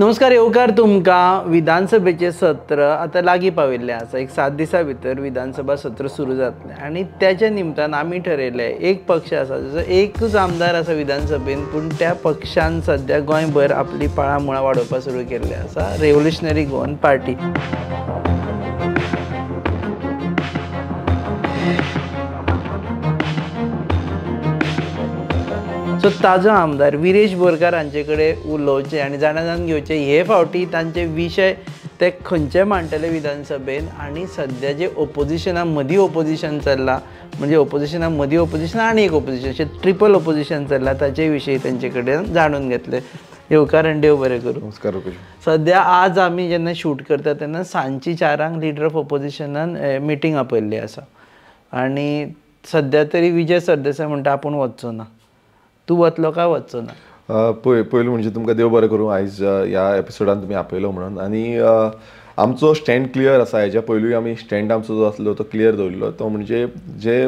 नमस्कार येवकार तुमकां विधानसभेचे सत्र आता लागीं पाविल्लें आसा. एक 7 दिसां भितर विधानसभा सत्र सुरू जातलें आनी त्याच्या निमतान आमी ठरयलें एक पक्ष आसा जसो एकूच आमदार आसा विधानसभेन, पूण त्या पक्षान सद्या गोंयभर आपली पाळामुळां वाडोवपाक सुरू केल्लें आसा. Revolutionary Goan party. सो ताजो आमदार विरेश बोरकार हांचे कडेन उलोवचें आनी जाणून घेवचें हे फावटी तांचे विशय ते खंयचे मांडटले विधानसभेन आनी सद्या जे ओपोजिशना मदीं ओपोजिशन चल्लां, म्हणजे ओपोजिशना मदीं ओपोजिशन आनी एक ओपोजिशन अशें ट्रिपल ओपोजिशन चल्लां ताचे विशीं तांचे कडेन जाणून घेतले. येवकार आनी देव बरें करूं. नमस्कार. सद्या आज आमी जेन्ना शूट करता तेन्ना सांजची 4 लिडर ऑफ ओपोजिशनान मिटींग आपयल्ली आसा आनी सद्या तरी विजय सरदेसाय म्हणटा आपूण वचचो ना. तूं वतलो काय वचचो ना? पयलीं म्हणजे तुमकां देव बरें करूं. आयज ह्या एपिसोडान तुमी आपयलो म्हणून. आनी आमचो स्टँड क्लियर आसा. हेज्या पयलूय आमी स्टँड आमचो जो आसलो तो क्लियर दवरलो. तो म्हणजे जे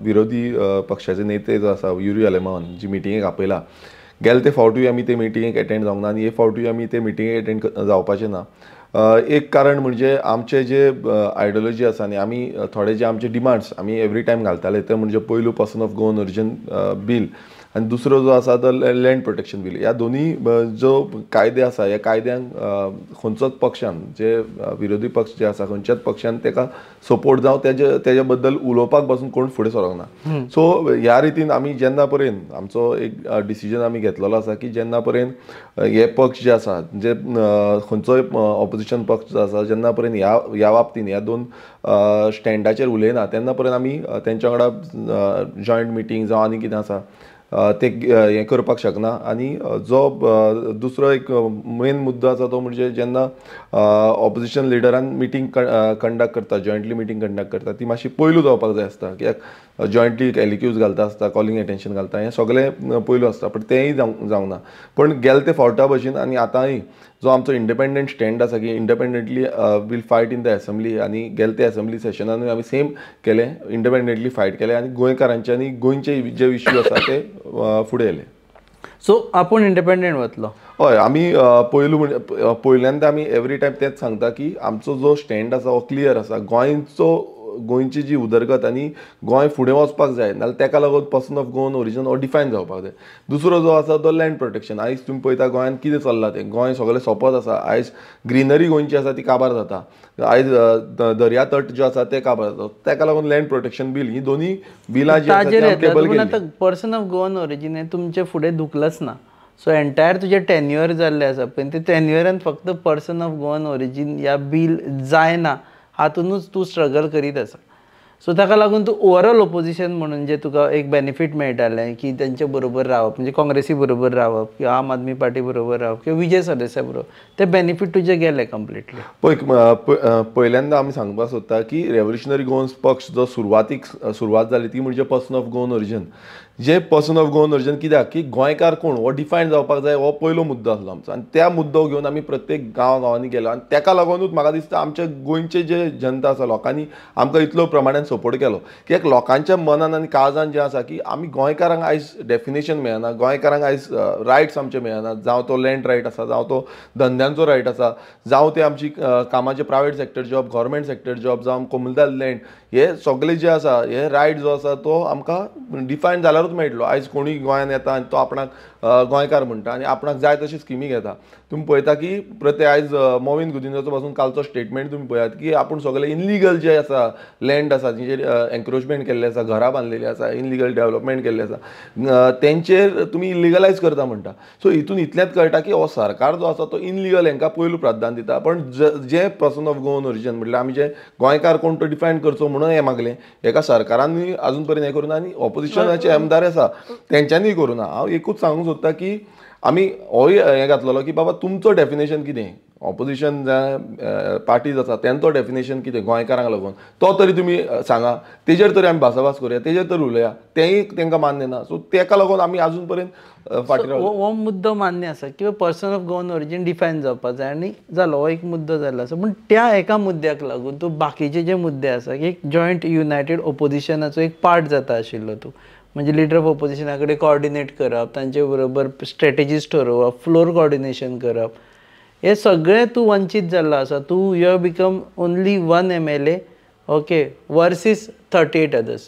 विरोधी पक्षाचे नेते जो आसा युरी आलेमान जी मिटिंगेक आपयला, गेले ते फावटूय आमी ते मिटिंगेक एटेंड जावंक ना आनी हे फावटूय आमी ते मिटिंगेक एटेंड जावपाचे ना. एक कारण म्हणजे आमचे जे आयडियोलॉजी आसा आनी आमी थोडे जे आमचे डिमांड्स आमी एवरी टायम घालताले ते म्हणजे पयलू person of Goan origin bill आनी दुसरो जो आसा तो लँड प्रोटेक्शन बील. ह्या दोनी जो कायदे आसा ह्या कायद्यांक खंयचोच पक्षान जे विरोधी पक्ष जे आसा खंयच्याच पक्षान ताका सपोर्ट जावं तेज्या बद्दल उलोवपाक पासून कोण फुडें सरोंक ना. सो ह्या रितीन आमी जेन्ना पर्यंत आमचो एक डिसिजन आमी घेतलेलो आसा की जेन्ना पर्यंत हे पक्ष जे आसा जे खंयचोय ऑपोजिशन पक्ष जो आसा जेन्ना पर्यंत ह्या बाबतीन ह्या दोन स्टँडाचेर उलयना तेन्ना पर्यंत आमी तेंच्या वांगडा जॉयंट मिटींग जावं आनी कितें आसा ते हें करपाक शकना. आनी जो दुसरो एक मेन मुद्दो आसा तो म्हणजे जेन्ना ऑपोजिशन लिडरान मिटींग कंडक्ट करता, जॉयंटली मिटींग कंडक्ट करता, ती मातशी पयलू जावपाक जाय आसता. कित्याक जॉयंटली एलिक्यूज घालता आसता, कॉलिंग एटेन्शन घालता, हें सगळें पयलू आसता. पण तेंय जावंक ना. पण गेले ते फावटा भशेन आनी आतांय जो आमचो इंडिपेंडंट स्टँड आसा की independently will fight in the assembly आनी गेले ते एसेंब्ली सेशनानूय आमी सेम केलें, इंडिपेंडंटली फायट केलें आनी गोंयकारांचे आनी गोंयचे जे इश्यू आसा ते फुडें येले. सो आपूण इंडिपेंडंट वतलो? हय, आमी पयल्यांदा आमी एवरी टायम तेंच सांगता की आमचो जो स्टँड आसा हो क्लियर आसा. गोंयची जी उदरगत आनी गोंय फुडें वचपाक जाय नाल्यार तेका लागून पर्सन ऑफ गोवन ओरिजीन हो डिफायन जावपाक जाय. दुसरो जो आसा तो लँड प्रोटेक्शन. आयज तुमी पळयता गोंयांत कितें चल्लां तें. गोंय सगळें सोंपत आसा. आयज ग्रिनरी गोंयची आसा ती काबार जाता. आयज दर्या तट जो आसा ते काबार जाता. तेका लागून लँड प्रोटेक्शन बील ही दोनी बिलां जी आसा पर्सन ऑफ गोवन ओरिजीन हें तुमचे फुडें धुकलंच ना. सो एंटायर तुजें टेन्युअर जाल्लें आसा पळय ते टेन्युअरान फक्त पर्सन ऑफ गोवन ओरिजीन ह्या बील जायना हातूनच तूं स्ट्रगल करीत आसा. सो ताका लागून तूं ओवरऑल ओपोजिशन म्हणून जे तुका एक बेनिफीट मेळटालें की तेंचे बरोबर रावप, म्हणजे काँग्रेसी बरोबर रावप किंवा आम आदमी पार्टी बरोबर रावप किंवा विजय सरदेसाय बरोबर, ते बेनिफीट तुजे गेले कंप्लिटली. पयल्यांदा आमी सांगपाक सोदता की रेव्होल्युशनरी गोवन पक्ष जो सुरवात जाली ती म्हणजे पर्सन ऑफ गोवन ओरिजीन. जे पर्सन ऑफ गोवन ओरिजीन कित्याक की गोंयकार कोण हो डिफायन जावपाक जाय हो पयलो मुद्दो आसलो आमचो. आनी त्या मुद्दो घेवन आमी प्रत्येक गांवांनी गेलो आनी तेका लागूनूच म्हाका दिसता आमच्या गोंयचे जे जनता आसा लोकांनी आमकां इतलो प्रमाणान सपोर्ट केलो. कित्याक लोकांच्या मनान आनी काळजान जें आसा की आमी गोंयकारांक आयज डेफिनेशन मेळना, गोंयकारांक आयज रायट्स आमचे मेळना. जावं तो लँड रायट आसा, जावं तो धंद्यांचो रायट आसा, जावं ते आमची कामाचे private sector job, government sector job, जावं कोमुलदार लँड, हे सगळे जे आसा हे रायट जो आसा तो आमकां डिफायन जाल्यारूच मेळटलो. आयज कोणूय गोंयांत येता आनी तो आपणाक गोंयकार म्हणटा आनी आपणाक जाय तशी स्किमी घेता. तुमी पळयता की प्रत्येक आयज मोविन गुदिन्याचो पासून कालचो स्टेटमेंट तुमी पळयात की आपूण सगळे इनलिगल जे आसा लँड आसा जेचेर एन्क्रोचमेंट केल्ले आसा, घरां बांदलेली आसा, इनलिगल डेव्हलपमेंट केल्ले आसा, तेंचेर तुमी इलिगलायज करता म्हणटा. सो हितून इतलेंच कळटा की हो सरकार जो आसा तो इनलिगल हांकां पयलू प्राधान्य दिता. पण जे पर्सन ऑफ गोवन ओरिजीन म्हटल्यार आमी जे गोंयकार कोण तो डिफायन करचो म्हणून हें मागलें, हेका सरकारांनी आजून पर्यंत हें करूना आनी ऑपोजिशनाचे आमदार आसा तेंच्यांनीय करूना. हांव एकूच सांगूंक सोदता की आमी होय हें घातलेलो की बाबा तुमचो डेफिनेशन कितें, ऑपोजिशन पार्टीज आसा तेंचो डेफिनेशन कितें गोंयकारांक लागून तो तरी तुमी सांगा. तेजेर तरी आमी भासाभास करुया, तेजेर तरी उलया. तेंय तेंकां मान्य ना. सो तेका लागून आमी आजून पर्यंत फाटीं रावला. हो मुद्दो मान्य आसा किंवा person of Goan origin define जावपाक जाय आनी जालो हो एक मुद्दो जाल्लो आसा. पूण त्या एका मुद्द्याक लागून तूं बाकीचे जे मुद्दे आसा एक जॉयंट युनायटेड ओपोजिशनाचो एक पार्ट जाता आशिल्लो तूं, म्हणजे लिडर ऑफ ओपोजिशना कडेन कोऑर्डिनेट करप, तांचे बरोबर स्ट्रॅटेजीज ठरोवप, फ्लोर कोऑर्डिनेशन करप, हे सगळे तूं वंचीत जाल्लो आसा. तूं you have become only 1 MLA okay versus 38 others.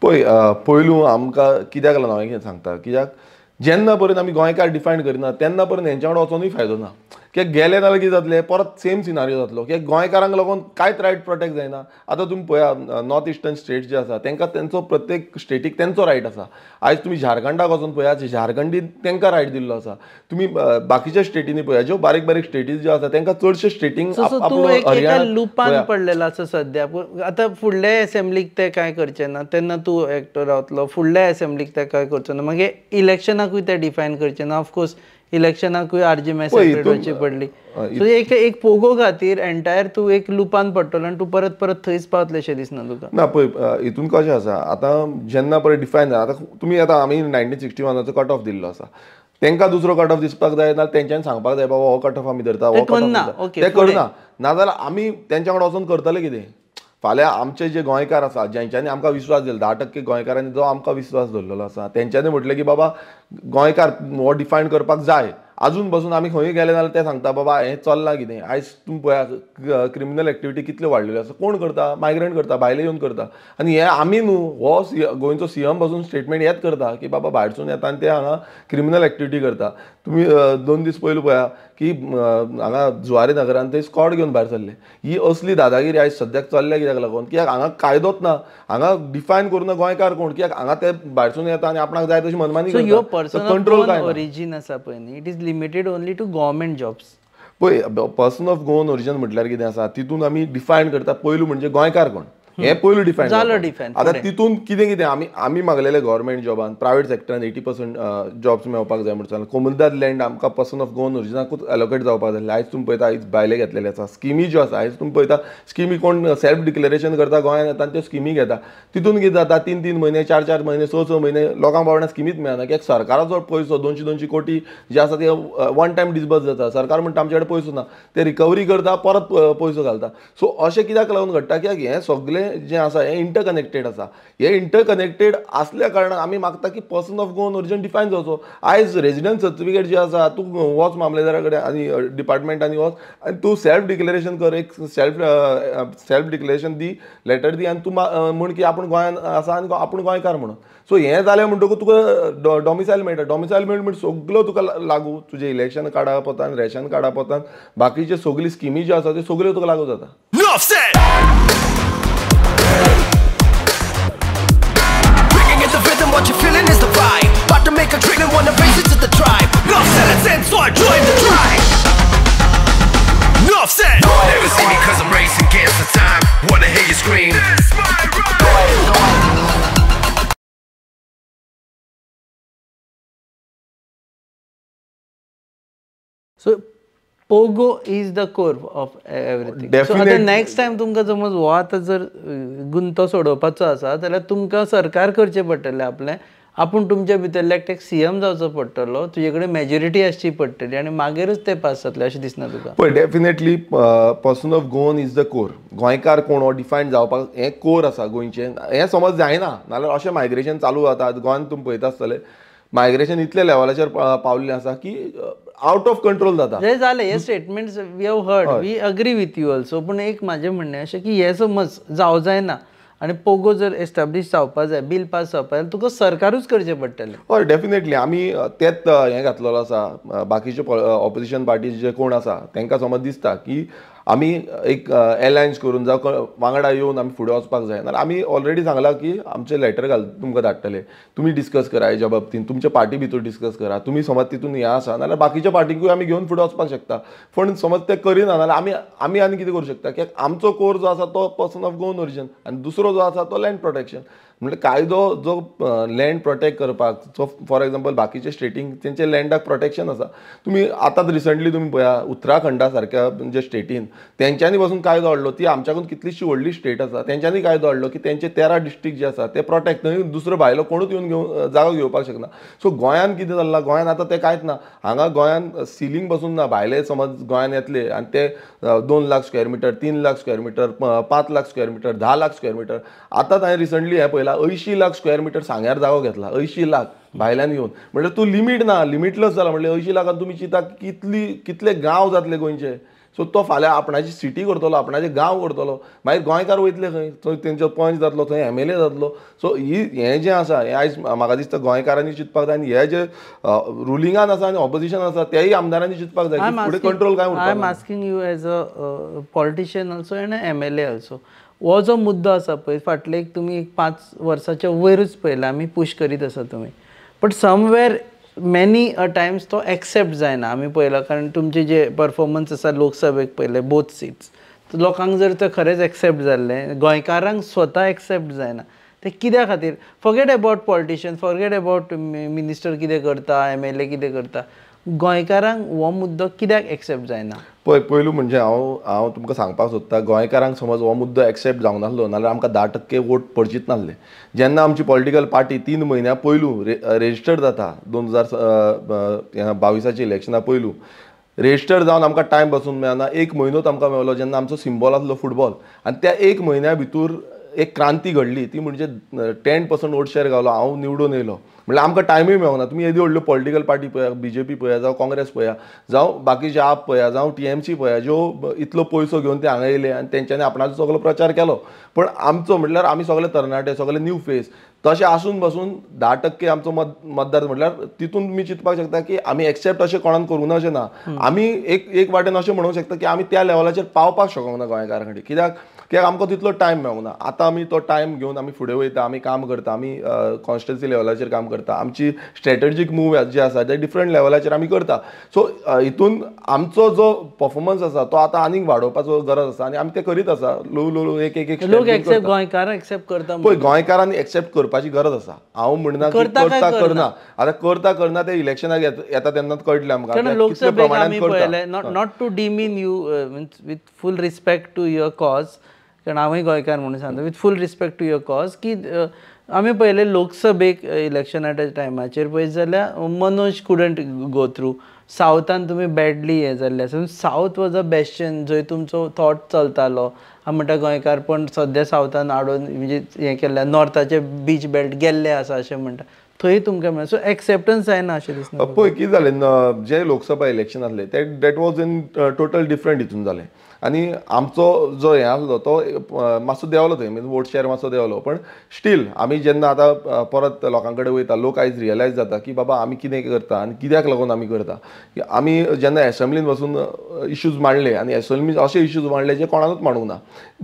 पळय पयलू आमकां कित्याक लागून हांव सांगता, कित्याक जेन्ना पर्यंत आमी गोंयकार डिफायन करिना तेन्ना पर्यंत हेंच्या वांगडा वचोनूय फायदो ना. कित्याक गेले जाल्यार कितें जातलें, परत सेम सिनारियो जातलो. कित्याक गोंयकारांक लागून कांयच रायट प्रोटेक्ट जायना. आतां तुमी पळया नॉर्थ इस्टर्न स्टेट्स जे आसा तेंकां तेंचो प्रत्येक स्टेटीक तेंचो रायट आसा. आयज तुमी झारखंडाक वचून पळया, झारखंडीन तेंकां रायट दिल्लो आसा. तुमी बाकीच्या स्टेटींनी पळया, ज्यो बारीक बारीक स्टेटीज ज्यो आसा तेंकां चडशे स्टेटींक तूं एका लुपान पडलेलो आसा सद्या. आतां फुडल्या एसेंब्लीक ते कांय करचे ना तेन्ना तूं एकटो रावतलो. फुडल्या एसेंब्लीक ते कांय करचो ना, मागीर इलेक्शनाकूय ते डिफायन करचे ना. ऑफकोर्स इलेक्शनाकूय RG सेपरेट वचची पडली. सो एक पोगो खातीर एंटायर तूं एक लुपान पडटलो आनी तूं परत परत थंयच पावतलें अशें दिसना तुका? ना पळय, हितून कशें आसा, आतां जेन्ना पळय डिफायन जाता, आतां तुमी आतां आमी 1961 कट ऑफ दिल्लो आसा. तेंकां दुसरो कट ऑफ दिसपाक जाय ना, तेंच्यांनी सांगपाक जाय बाबा हो कट ऑफ आमी धरता, हो कट ऑफ ते करना. नाजाल्यार आमी तेंच्या वांगडा वचून करतले कितें? फाल्यां आमचे जे गोंयकार आसा जेंच्यांनी आमकां विश्वास दिलो, 10% गोंयकारांनी जो आमकां विश्वास दवरलेलो आसा, तेंच्यांनी म्हटलें की बाबा गोंयकार हो डिफायन करपाक जाय. अजून पासून आमी खंय गेले जाल्यार ते सांगता बाबा हें चलना कितें. आयज तुमी पळया क्रिमिनल एक्टिविटी कितल्यो वाडलेल्यो आसा. कोण करता? मायग्रंट करता, भायले येवन करता. आनी हे आमी न्हू, हो गोंयचो CM पासून स्टेटमेंट हेच करता की बाबा भायरसून येता आनी ते हांगा क्रिमिनल एक्टिविटी करता. तुमी 2 दीस पयलीं पळया की हांगा जुवारी नगरांत थंय स्कॉड घेवन भायर सरले. ही असली दादागिरी आयज सद्याक चल्ल्या कित्याक लागून? कित्याक हांगा कायदोच ना. हांगा डिफायन करून गोंयकार कोण? कित्याक हांगा ते भायरसून येता आनी आपणाक जाय तशी मनमानी करता. कंट्रोल काय ओरिजीन आसा पळय न्ही, it is limited only to government jobs. पळय पर्सन ऑफ गोवन ओरिजीन म्हटल्यार कितें आसा, तितून आमी डिफायन करता पयलू म्हणजे गोंयकार कोण हें पयलू डिफायन जालो डिफायन. आतां तितून कितें कितें आमी मागलेले गव्हर्मेंट जॉबान, प्रायवेट सेक्टरान 80% जॉब्स मेळपाक जाय म्हणून कोमुलदाद लँड आमकां पर्सन ऑफ गोवन ओरिजिनाकूच एलोकेट जावपाक जाय. आयज तुमी पळयता आयज भायले घेतलेले आसा. स्किमी ज्यो आसा, आयज तुमी पळयता स्किमी कोण सेल्फ डिक्लेरेशन करता गोंयांत येता आनी त्यो स्किमी घेता. तितून कितें जाता, 3-3 म्हयने 4-4 म्हयने 6-6 म्हयने लोकांक बावड्यांक स्किमीच मेळना. कित्याक सरकाराचो पयसो 200-200 कोटी जे आसा ते वन टायम डिसबर्स जाता. सरकार म्हणटा आमचे कडेन पयसो ना, ते रिकवरी करता, परत पयसो घालता. सो अशें कित्याक लागून घडटा? कित्याक हें सगळें जें आसा हें इंटरकनेक्टेड आसा. हे इंटरकनेक्टेड असल्या कारणान आमी मागता की person of Goan origin define जावचो. आयज रेजिडंट सर्टिफिकेट जे आसा, तूं वच मामलेदारा कडेन आनी डिपार्टमेंटांनी वच आनी तूं सेल्फ डिक्लेरेशन कर, एक सेल्फ डिक्लेरेशन दी, लेटर दी आनी तूं म्हण की आपूण गोंयांत आसा आनी आपूण गोंयकार म्हणून. सो हें जालें म्हणटकूच तुका डॉमिसायल मेळटा. डॉमिसायल मेळटा म्हणजे सगळो तुका लागू, तुजें इलेक्शन काडा पोतान, रेशन काडा पोतान, बाकीच्यो सगळी स्किमी ज्यो आसा त्यो सगळ्यो तुका लागू जाता. What you're feeling is the vibe. About to make a dream and wanna race it to the tribe. Enough said, it's in, so I joined the tribe. Enough said. Never see me cause I'm racing against the time. Wanna hear you scream. This my ride. So Pogo is the core of everything. So आतां next time तुमकां समज हो आतां जर गुंतो सोडोवपाचो आसा जाल्यार तुमकां सरकार करचें पडटलें आपलें. आपूण तुमच्या भितरल्या एकट्याक CM जावचो पडटलो, तुजे कडेन मेजॉरिटी आसची पडटली आनी मागीरच ते पास जातले अशें दिसना तुका? पळय definitely person of Goan is the core. गोंयकार कोण हो डिफायन जावपाक हें कोर आसा गोंयचें. हें समज जायना नाल्यार अशें मायग्रेशन चालू जाता. गोंयांत तुमी पळयता आसतलें मायग्रेशन इतल्या लेवलाचेर पावल्लें आसा की आउट ऑफ कंट्रोल जाता. हे जालें, हे statements we have heard, we agree with you also. पूण एक म्हजें म्हणणें अशें की हे समज जावं जायना आनी पोगो जर एस्टाब्लीश जावपा जाय, बील पास जावपा जाय, तुका सरकारूच करचें पडटलें. हय डेफिनेटली आमी तेंच हें घातलेलो आसा. बाकीचे ऑपोजिशन पार्टीज जे कोण आसा तांकां समज दिसता की आमी एक एलायन्स करून जावं वांगडा येवन आमी फुडें वचपाक जाय, नाल्यार आमी ऑलरेडी सांगलां की आमचें लेटर तुमकां धाडटले, तुमी डिस्कस करा हेज्या बाबतींत, तुमच्या पार्टी भितर डिस्कस करा. तुमी समज तितून हें आसा नाल्यार बाकीच्या पार्टीकूय आमी घेवन फुडें वचपाक शकता. पूण समज ते करिना नाल्यार आमी आनी कितें करूं शकता? कित्याक आमचो कोर जो आसा तो पर्सन ऑफ गोवन ओरिजीन आनी दुसरो जो आसा तो लँड प्रोटेक्शन. म्हणजे कायदो जो लँड प्रोटेक्ट करपाक, सो फॉर एग्जाम्पल बाकीचे स्टेटींक तेंचे लँडाक प्रोटेक्शन आसा. तुमी आतांच रिसंटली तुमी पळया उत्तराखंडा सारक्या जे स्टेटीन तेंच्यांनी पासून कायदो हाडलो. ती आमच्याकून कितलीशी व्हडली स्टेट आसा, तेंच्यांनी कायदो हाडलो की तेंचे 13 डिस्ट्रिक्ट जे आसा ते प्रोटेक्ट, थंय दुसरो भायलो कोणूच येवन जागो घेवपाक शकना. सो गोंयान कितें जाल्ला, गोंयान आतां तें कांयच ना. हांगा गोंयान सिलींग पासून ना. भायले समज गोंयान येतले आनी ते 2 lakh square meter, 3 lakh square meter, 5 lakh square meter, 10 lakh square meter. आतांच हांवें रिसंटली हें पळयलां पळयला 80 लाख स्क्वेअर मिटर सांग्यार जागो घेतला 80 लाख भायल्यान येवन म्हणजे तूं लिमीट ना लिमिटलस जाला म्हणजे 80 लाखान तुमी चिंता कितले गांव जातले गोंयचे सो तो फाल्यां आपणाची सिटी करतलो आपणाचे गांव करतलो मागीर गोंयकार वयतले खंय थंय तेंचो पंच जातलो थंय MLA जातलो सो हें जें आसा हें आयज म्हाका दिसता गोंयकारांनी चिंतपाक जाय आनी हे जे रुलिंगान आसा आनी ऑपोजिशन आसा तेय आमदारांनी चिंतपाक जाय की फुडें कंट्रोल काय I am asking you as a politician also end MLA also हो जो मुद्दो आसा पळय फाटले तुमी 5 वर्साच्या वयरूच पळयला आमी पुश करीत आसा तुमी but somewhere many a Times तो एक्सेप्ट जायना आमी पळयला कारण तुमचे जे परफॉर्मन्स आसा लोकसभेक पळयले बोथ सीट्स लोकांक जर ते खरेंच एक्सेप्ट जाल्लें गोंयकारांक स्वता एक्सेप्ट जायना ते कित्या खातीर forget about politician forget about minister कितें करता MLA कितें करता गोंयकारांक हो मुद्दो कित्याक एक्सेप्ट जायना पयलू म्हणजे हांव तुमकां सांगपाक सोदतां गोंयकारांक समज हो मुद्दो एक्सेप्ट जावंक नासलो नाल्यार आमकां 10% वोट पडचीच नासले जेन्ना आमची पॉलिटिकल पार्टी 3 म्हयन्या पयलू रेजिस्टर्ड जाता 2022 इलेक्शना पयलू रेजिस्टर जावन आमकां टायम बसून मेळना 1 म्हयनोच आमकां मेळलो जेन्ना आमचो सिंबॉल आसलो फुटबॉल आनी त्या 1 म्हयन्या भितर एक क्रांती घडली ती म्हणजे 10% वोट शेअर गावलो हांव निवडून येयलो म्हणल्यार आमकां टायमूय मेळना तुमी येदी व्हडल्यो पॉलिटिकल पार्टी पळया BJP पळया जावं काँग्रेस पळया जावं बाकीचे आप पळया जावं TMC पळया ज्यो इतलो पयसो घेवन ते हांगा येयले आनी तेंच्यांनी आपणाचो सगळो प्रचार केलो पण आमचो म्हटल्यार आमी सगळे तरणाटे सगळे न्यू फेस तशें आसून बसून 10% आमचो मतदार म्हटल्यार तितून तुमी चिंतपाक शकता की आमी एक्सेप्ट अशें कोणान करूं ना अशें ना आमी एक वाटेन अशें म्हणूंक शकता की आमी त्या लेवलाचेर पावपाक शकूंक ना गोंयकारां कडेन कित्याक आमकां तितलो टायम मेळूंक ना आतां आमी तो टायम घेवन आमी फुडें वयता आमी काम करता आमी कॉन्स्टिट्युन्सी लेवलाचेर काम करता आमची स्ट्रॅटेजीक मूव जे आसा ते डिफरंट लेवलाचेर आमी करता सो हितून आमचो जो परफॉर्मन्स आसा तो आतां आनीक वाडोवपाचो गरज आसा आनी आमी ते करीत आसा ल्हव एक लोक एक्सेप्ट गोंयकारां एक्सेप्ट करता पळय गोंयकारांनी एक्सेप्ट करपाची गरज आसा हांव म्हणना की करता करना आतां करना ते इलेक्शनाक येता तेन्नाच कळटलें आमकां लोकसभेक आमी पळयलें not to demean you with full respect to your cause कारण हांवूय गोंयकार म्हणून सांगता with full respect to your cause की आमी पळयलें लोकसभेक इलेक्शनाच्या टायमाचेर पळयत जाल्यार मनोज कुडंट गो थ्रू सावथान तुमी बॅडली हें जाल्लें आसा सावथ वॉज अ बेस्टन जंय तुमचो थॉट चलतालो हांव म्हणटा गोंयकार पण सद्या सावथान आडोवन म्हणजे हें केल्लें नॉर्थाचे बीच बेल्ट गेल्ले आसा अशें म्हणटा थंय तुमकां मेळना सो एक्सेप्टन्स जायना अशें दिसता पळय कितें जालें जे लोकसभा इलेक्शन आसलें ते that was in total different हितून जालें आनी आमचो जो हें आसलो तो मातसो देंवलो थंय मीन्स वोट शेअर मातसो देंवलो पण स्टील आमी जेन्ना आतां परत लोकां कडेन वयता लोक आयज रियलायज जाता की बाबा आमी कितें करता आनी कित्याक लागून आमी करता आमी जेन्ना एसेंब्लीन वचून इश्यूज मांडले आनी एसेंब्लीन अशे इश्यूज मांडले जे कोणानूच मांडूंक ना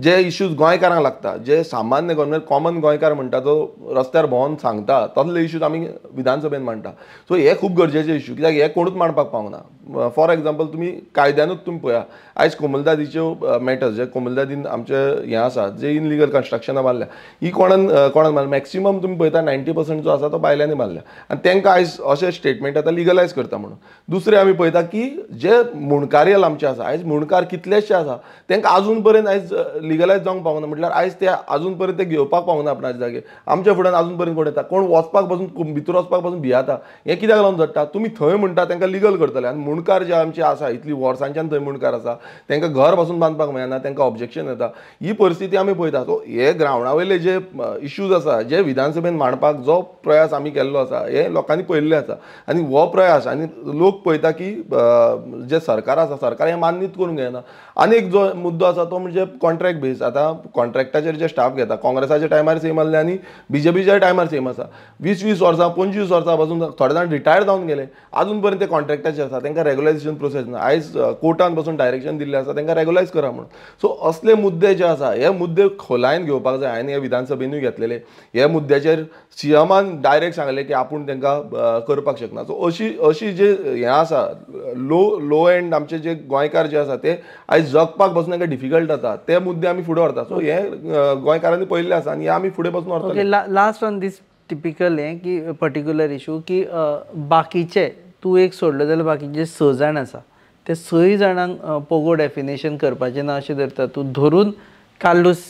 जे इश्यूज गोंयकारांक लागता जे सामान्य गोंयकार कॉमन गोंयकार म्हणटा तो रस्त्यार भोंवन सांगता तसले इश्यूज आमी विधानसभेन मांडटा सो हे खूब गरजेचे इश्यू कित्याक हे कोणूच मांडपाक पावना फॉर एक्झाम्पल तुमी कायद्यानूच तुमी पळया आयज कोमुलदादीच्यो मॅटर्स जे कोमुलदादीन आमचे हें आसा जे इनलिगल कन्स्ट्रक्शनां मारल्या ही कोणान मारल्या मॅक्सिमम तुमी पळयता 90% जो आसा तो बायल्यांनी मारल्या आनी तांकां आयज अशे स्टेटमेंट आतां लिगलायज करता म्हणून दुसरें आमी पळयता की जे मुणकारियल आमचे आसा आयज मुणकार कितलेशे आसा तांकां आजून पर्यंत आयज लिगलायज जावंक पावना म्हटल्यार आयज ते आजून पर्यंत ते घेवपाक पावना आपणाचे जागे आमच्या फुड्यान आजून पर्यंत कोण येता कोण वचपाक पासून भितर वचपाक पासून भियाता हें कित्याक लागून जाता तुमी थंय म्हणटा तांकां लिगल करतले आनी मुणकार जे आमचे आसा इतली वर्सांच्यान थंय मुणकार आसा तांकां घर पासून बांदपाक मेळना तांकां ऑब्जेक्शन येता ही परिस्थिती आमी पळयता सो हे ग्रावंडा वयले जे इश्यूज आसा जे विधानसभेन मांडपाक जो प्रयास आमी केल्लो आसा हे लोकांनी पळयल्ले आसा आनी हो प्रयास आनी लोक पळयता की जे सरकार आसा सरकार हें मान्यच करूंक घेयना आनी एक जो मुद्दो आसा तो म्हणजे कॉन्ट्रॅक्ट बेस आतां कॉन्ट्रॅक्टाचेर जे स्टाफ घेता काँग्रेसाच्या टायमार सेम आसले आनी BJPच्या टायमार सेम आसा 20-20 वर्सां 25 वर्सां पासून थोडे जाण रिटायर जावन गेले आजून पर्यंत ते कॉन्ट्रॅक्टाचे आसा तांकां रेग्युलायझेशन प्रोसेस ना आयज कोर्टान पासून डायरेक्शन दिल्लें आसा तांकां रेग्युलायज करा म्हणून सो असले मुद्दे जे आसा हे मुद्दे खोलायन घेवपाक जाय हांवें हे विधानसभेनूय घेतलेले हे मुद्द्याचेर CMान डायरेक्ट सांगलें की आपूण तांकां करपाक शकना सो अशी जे हें आसा लो एंड आमचे जे गोंयकार जे आसा ते आयज जगपाक पासून तांकां डिफिकल्ट जाता ते मुद्दे आमी फुडें व्हरता सो हे गोंयकारांनी पळयल्ले आसा आनी आमी फुडें पासून व्हरता ओके लास्ट ऑन दीस टिपिकल हें की पर्टिक्युलर इशू की बाकीचे तूं एक सोडलो जाल्यार बाकीचे 6 जाण आसा ते 6 जाणांक पोगो डेफिनेशन करपाचें ना अशें धरता तूं धरून कार्लोस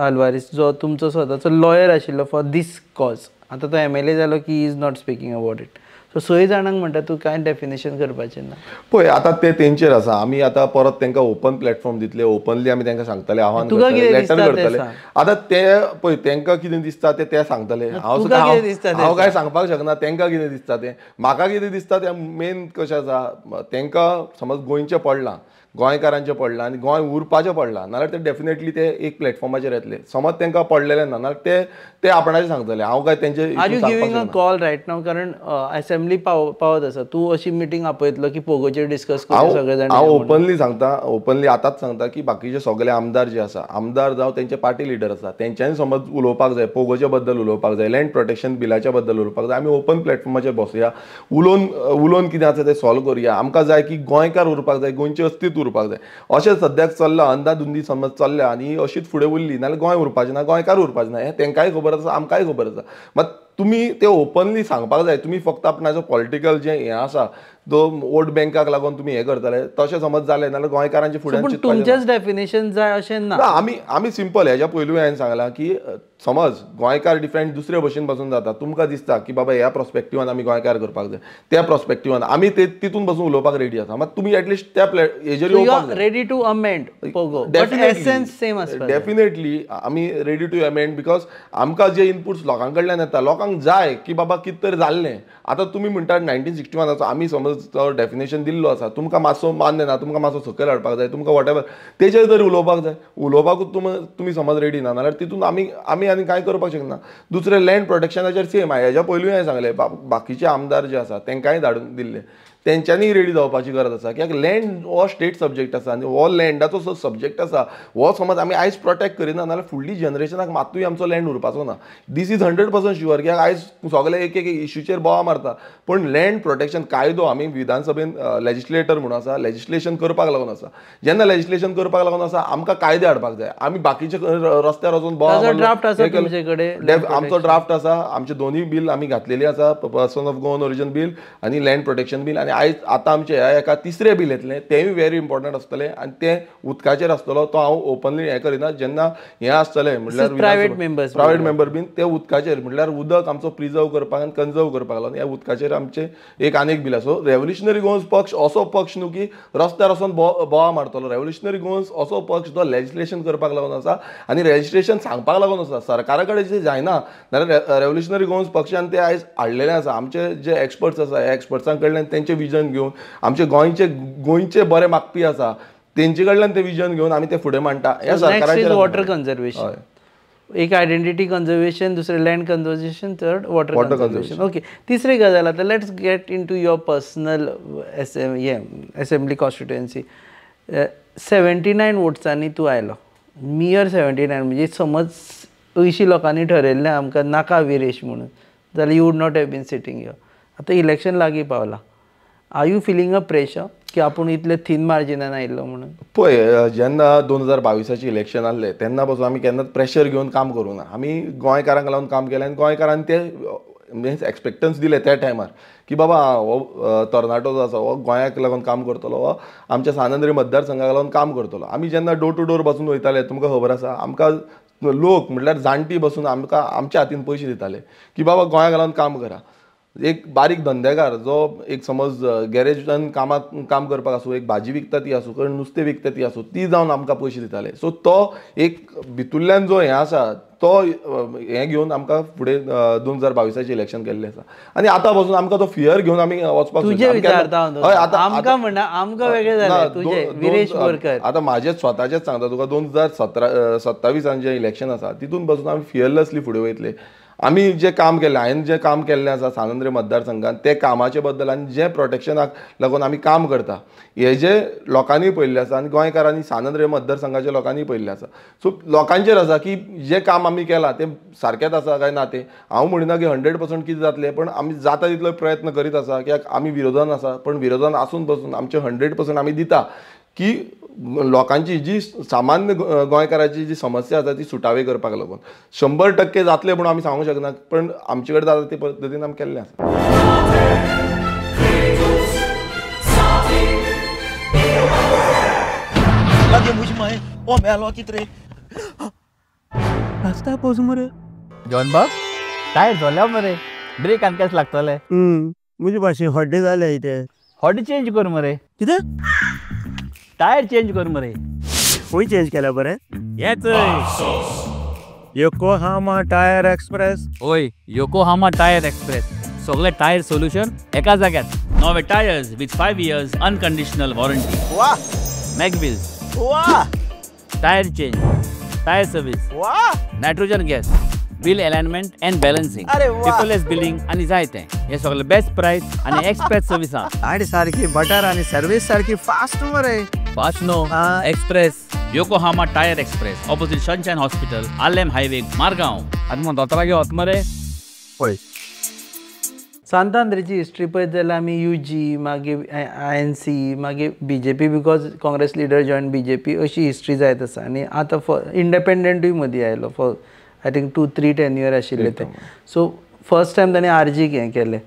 आल्वारीस जो तुमचो स्वताचो लॉयर आशिल्लो फॉर दीस कॉज आतां तो MLA जालो की he is not speaking about it so 6 जाणांक म्हणटा तूं कांय डेफिनेशन करपाचें ना. पळय आतां ते तेंचेर आसा. आमी आतां परत तांकां ओपन प्लॅटफॉर्म दितले, ओपनली आमी तांकां सांगतले, आव्हान करतले, लेटर करतले. आतां ते पळय तांकां कितें दिसता ते सांगतले. हांव काय सांगपाक शकना तांकां कितें दिसता तें. म्हाका कितें दिसता तें मेन कशें आसा, तांकां समज गोंयचें पडलां, गोंयकारांचें पडलां आनी गोंय उरपाचें पडलां नाल्यार ते डेफिनेटली ते एक प्लॅटफॉर्माचेर येतले. समज तांकां पडलेलें ना नाल्यार ते आपणाचें सांगतले. हांव काय तेंचे are you giving a call right नाव? कारण असेंब्ली पावत आसा, तूं अशी मिटींग आपयतलो की पोगोचेर डिस्कस करून सगळे जाण? हांव ओपनली सांगता, ओपनली आतांच सांगता की बाकीचे सगळे आमदार जे आसा, आमदार जावं तेंचे पार्टी लिडर आसा, तेंच्यांनी समज उलोवपाक जाय, पोगोचे बद्दल उलोवपाक जाय, लँड प्रोटेक्शन बिलाच्या बद्दल उलोवपाक जाय, आमी ओपन प्लॅटफॉर्माचेर बसुया, उलोवन कितें आसा तें सॉल्व करुया. आमकां जाय की गोंयकार उरपाक जाय, गोंयचें अस्तित्व उरपाक जाय. अशें सद्याक चल्लां, अंदाधुंदी समज चल्ल्या आनी अशीच फुडें उरली नाल्यार गोंय उरपाचें ना, गोंयकार उरपाचें ना. हें तेंकांय खबर आसा, आमकांय खबर आसा. मात तुमी ते ओपनली सांगपाक जाय. तुमी फक्त आपणाचो पॉलिटिकल जें हें आसा तो वोट बँकाक लागून तुमी हें करतले, तशें समज जालें नाल्यार गोंयकारांचे फुड्यान तुमचेच डेफिनेशन जाय अशें ना. आमी सिंपल हेज्या पयलूय हांवें सांगलां की समज गोंयकार डिफरंट दुसरे भशेन बसून जाता. तुमकां दिसता की बाबा ह्या प्रॉस्पेक्टिवान आमी गोंयकार करपाक जाय, त्या प्रॉस्पेक्टिवान आमी तितून बसून उलोवपाक रेडी आसा. मात तुमी एटलिस्ट त्या हेजेर येवपाक जाय. रेडी टू अमेंड पोगो, बट एसेन्स सेम आसता. डेफिनेटली आमी रेडी टू अमेंड, बिकॉज आमकां जे इनपुट्स लोकां कडल्यान येता, लोकांक जाय की बाबा कितें तरी जाल्लें. आतां तुमी म्हणटात 1961 आमी समज तो डेफिनेशन दिल्लो आसा, तुमकां मातसो मान्य ना, तुमकां मातसो सकयल हाडपाक जाय, तुमकां वॉटेवर तेजेर तरी उलोवपाक जाय. उलोवपाकूच तुमी समज रेडी ना नाल्यार तितून आमी आनी कांय करपाक शकना. दुसरें लँड प्रोटेक्शनाचेर सेम हांवें हेज्या पयलूय हांवें सांगलें, बाकीचे आमदार जे आसा तांकांय धाडून दिल्ले, तेंच्यांनी रेडी जावपाची गरज आसा. कित्याक लँड हो स्टेट सब्जेक्ट आसा आनी हो लँडाचो सब्जेक्ट आसा. हो समज आमी आयज प्रोटेक्ट करिना नाल्यार फुडली जनरेशनाक मातूय आमचो लँड उरपाचो ना. This is 100% sure. कित्याक आयज सगळे एक एक इश्यूचेर बोवा मारता, पण लँड प्रोटेक्शन कायदो आमी विधानसभेन लेजिस्लेटर म्हणून आसा, लेजिस्लेशन करपाक लागून आसा. जेन्ना लेजिस्लेशन करपाक लागून आसा आमकां कायदे हाडपाक जाय. आमी बाकीचे रस्त्यार वचून बोवा ड्राफ्ट आसा तुमचे कडेन? आमचो ड्राफ्ट आसा. आमचे दोनूय बील आमी घातलेली आसा, person of Goan origin bill आनी लँड प्रोटेक्शन बील. आनी आयज आतां आमचे एका तिसरे बील येतलें, तेंय व्हेरी इम्पॉर्टंट आसतलें आनी तें उदकाचेर आसतलो. तो हांव ओपनली हें करिना. जेन्ना हें आसतलें म्हणल्यार प्रायवेट मेंबर बीन ते उदकाचेर म्हणल्यार उदक आमचो प्रिजर्व करपाक आनी कन्जर्व करपाक लागून ह्या उदकाचेर आमचे एक आनीक बील आसा. सो रेव्होल्युशनरी गोवन्स पक्ष असो पक्ष न्हू की रस्त्यार वचून बोवा मारतलो. रेव्होल्युशनरी गोवन्स असो पक्ष जो लेजिस्लेशन करपाक लागून आसा आनी रेजिस्ट्रेशन सांगपाक लागून आसा. सरकारा कडेन जें जायना नाल्यार रेव्होल्युशनरी गोवन्स पक्षान ते आयज हाडलेलें आसा. आमचे जे एक्सपर्ट्स आसा ह्या एक्सपर्ट्सां कडल्यान तेंचें विजन घेवन, आमचे गोंयचे बरे मागपी आसा तेंचे कडल्यान तें विजन घेवन आमी ते फुडें मांडटा. हे सरकाराचेर वॉटर कन्जर्वेशन, एक आयडेंटिटी कन्जर्वेशन, दुसरें land conservation, third water conservation. Okay, तिसरी गजाल आतां let's get in to your personal assembly constituency. 79 वोट्सांनी तूं आयलो, मियर 79. म्हणजे समज 80 लोकांनी ठरयल्लें आमकां नाका विरेश म्हणून, जाल्यार you would not have been sitting here. आतां इलेक्शन लागीं पावलां. Are you feeling a pressure की आपूण इतले थीन मार्जिनान आयिल्लो म्हणून? पळय, जेन्ना 2022 इलेक्शन आसलें तेन्ना पासून आमी केन्नाच प्रेशर घेवन काम करूं ना. आमी गोंयकारांक लागून काम केलें आनी गोंयकारांनी ते मिन्स एक्सपेक्टन्स दिले त्या टायमार की बाबा हो तरणाटो जो आसा हो गोंयाक लागून काम करतलो, हो आमच्या सानंद्री मतदारसंघाक लागून काम करतलो. आमी जेन्ना डोर टू डोर बसून वयताले, तुमकां खबर आसा, आमकां लोक म्हणल्यार जाणटी बसून आमकां आमच्या हातीन पयशे दिताले की बाबा गोंयाक लागून काम करा. एक बारीक धंदेकार जो एक समज गॅरेजान काम करपाक आसूं, एक भाजी विकता ती आसूं, कारण नुस्तें विकता ती आसूं, ती जावन आमकां पयशे दिताले. सो तो एक भितूरल्यान जो हें आसा तो हें घेवन आमकां फुडें 2022 इलेक्शन केल्लें आसा. आनी आतां पासून आमकां तो फियर घेवन आमी वचपाक आतां म्हाजेच स्वताचेच सांगता तुका. 2027 जें इलेक्शन आसा तितून पासून आमी फियरलेसली फुडें वयतले. आमी जें काम केलें, हांवें जें काम केल्लें आसा सानंद्री मतदारसंघात, ते कामाचे बद्दल आनी जें प्रोटेक्शनाक लागून आमी काम करता हेजें लोकांनी पळयल्लें आसा आनी गोंयकारांनी सानंद्री मतदारसंघाच्या लोकांनी पळयल्लें आसा. सो लोकांचेर आसा की जें काम आमी केलां तें सारकेंच आसा काय ना तें. हांव म्हणिना की 100% कितें जातलें, पण आमी जाता तितलो प्रयत्न करीत आसा. कित्याक आमी विरोधान आसा, पण विरोधान आसून पासून आमचें 100% आमी दिता की लोकांची जी सामान्य गोंयकाराची जी समस्या आसा ती सुटावे करपाक लागून. 100% जातलें म्हणून आमी सांगूंक शकना, पण आमचे कडेन जाता ते पद्दतीन आमी केल्लें आसा. जॉन बाब टायर्ड जाल्या मरे, ब्रेक आनी केस लागतले. म्हणजे भाशेन हड्डे जाले इथे हॉडी चेंज कर मरे, कितें टायर चेंज कर मरे. खंय चेंज केल्या बरें हेच योकोहामा टायर एक्सप्रेस. ओय योकोहामा टायर एक्सप्रेस, सगळे टायर सोल्युशन एका जाग्यार. नवे tyres with 5 years unconditional warranty. वा मॅकविल्स, वा टायर चेंज, टायर सर्विस, वा nitrogen gas, wheel alignment and balancing, अरे वा. पेपरलेस बिलिंग आनी जायतें. हे सगळे बेस्ट प्राइस आनी एक्सप्रेस सर्विस आहा. गाडी सारकी बटर आणि सर्विस सारकी फास्ट मरे. फास्ट नो express. Yokohama tyre express opposite sunshine hospital, Alem highway, Margao. आनी मग दोतोरागे वच मरे. होय सांतांद्रेची हिस्ट्री पळयत जाल्यार आमी UG मागीर INC मागीर BJP because Congress leader join BJP अशी हिस्ट्री जायत आसा. आनी आतां इंडिपेंडंटूय मदीं आयलो फॉर आय थिंक 2-3 tenure आशिल्ले ते. सो फर्स्ट टायम ताणें RG हें केलें.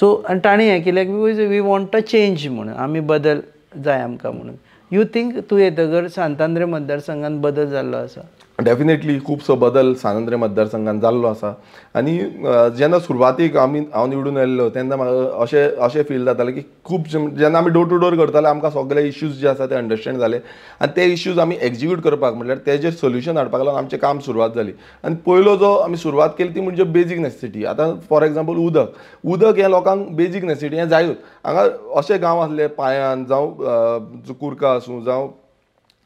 सो आनी ताणें हें केलें की वी वॉन्ट अ चेंज म्हणून, आमी बदल जाय आमकां म्हणून. यू थिंक तूं येतगर सांतांद्रे मतदारसंघात बदल जाल्लो आसा? डेफिनेटली खुबसो बदल सांतांद्रे मतदारसंघात जाल्लो आसा. आनी जेन्ना सुरवातीक हांव निवडून आयल्लो तेन्ना म्हाका अशें फील जातालें की खूब जेन्ना आमी डोर टू डोर करताले आमकां सगळे इश्यूज जे आसा ते अंडरस्टँड जाले आनी ते इश्यूज आमी एक्झिक्यूट करपाक म्हटल्यार तेजेर सोल्युशन हाडपाक लागून आमचें काम सुरवात जाली. आनी पयलो जो आमी सुरवात केली ती म्हणजे बेजीक नेसेसिटी. आतां फॉर एग्जाम्पल उदक हें लोकांक बेजीक नेसेसिटी हें जायूच. हांगा अशे गांव आसले पांयान जावं कुर्का आसूं जावं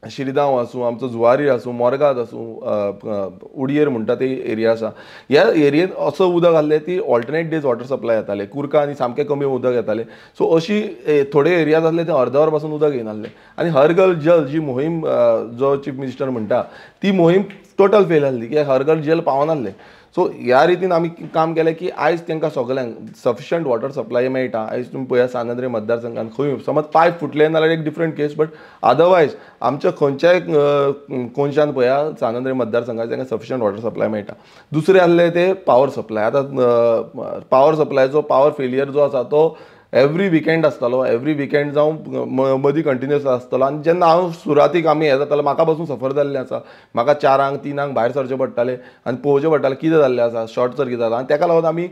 शिरगांव आसूं, आमचो जुवारी आसूं, मोरगांव आसूं, उडयेर म्हणटा ते एरिया आसा. ह्या एरियेन असो उदक आहलें ती ऑल्टरनेट डेज वॉटर सप्लाय येताले. कुर्का आनी सामकें कमी उदक येतालें. सो अशी थोडे एरियाज आसले ते अर्दवर पासून उदक येनासलें. आनी हर घर जल जी मोहीम जो चीफ मिनिस्टर म्हणटा ती मोहीम टोटल फेल जाल्ली कित्याक हर घर जल पावनासलें. सो ह्या रितीन आमी काम केलें की आयज तांकां सगळ्यांक सफिशंट वॉटर सप्लाय मेळटा. आयज तुमी पळया सांतांद्रे मतदारसंघात खंय समज पायप फुटले नाल्यार एक डिफरंट केस, बट अदरवायज आमच्या खंयच्याय कोनशान पळया सांतांद्रे मतदारसंघात तांकां सफिशंट वॉटर सप्लाय मेळटा. दुसरें आहलें ते पावर सप्लाय. आतां पावर सप्लायचो पावर फेलियर जो आसा तो एवरी विकेंड आसतालो. एवरी विकेंड जावं मदीं कंटिन्युअस आसतालो. आनी जेन्ना हांव सुरवातीक आमी हें जातालो म्हाका पासून सफर जाल्लें आसा. म्हाका 4-3 भायर सरचें पडटालें आनी पळोवचें पडटालें कितें जाल्लें आसा, शॉर्ट सर्कीट जाता. आनी ताका लागून आमी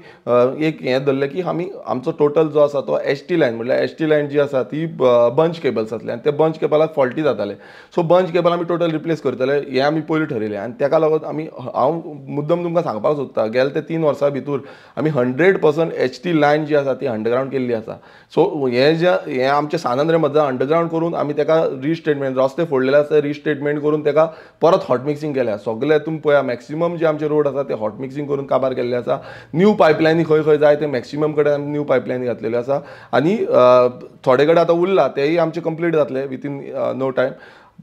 एक हें धरलें की आमी आमचो टोटल जो आसा तो ST लायन म्हणल्यार ST लायन जी आसा ती बंच केबल्स आसले आनी ते बंच केबलाक फॉल्टी जाताले. सो बंच केबल आमी टोटल रिप्लेस करतले हें आमी पयलीं ठरयलें. आनी ताका लागून हांव मुद्दम तुमकां सांगपाक सोदता गेले ते 3 वर्सां भितर आमी 100% ST लायन जी आसा ती अंडरग्रावंड केल्ली आसा. सो हें आमचें सांतांद्रे मदीं अंडरग्रावंड करून आमी ताका रिस्टेटमेंट रस्ते फोडलेले आसा रिस्टेटमेंट करून ताका परत हॉट मिक्सिंग केल्या. सगळे तुमी पळया मॅक्सिमम जे आमचे रोड आसा ते हॉट मिक्सिंग करून काबार केल्ले आसा. न्यू पायपलायनी खंय खंय जाय ते मॅक्सिमम कडेन आमी न्यू पायपलायनी घातलेल्यो आसा. आनी थोडे कडेन आतां उरला तेय आमचे कंप्लीट जातले विथीन नो टायम.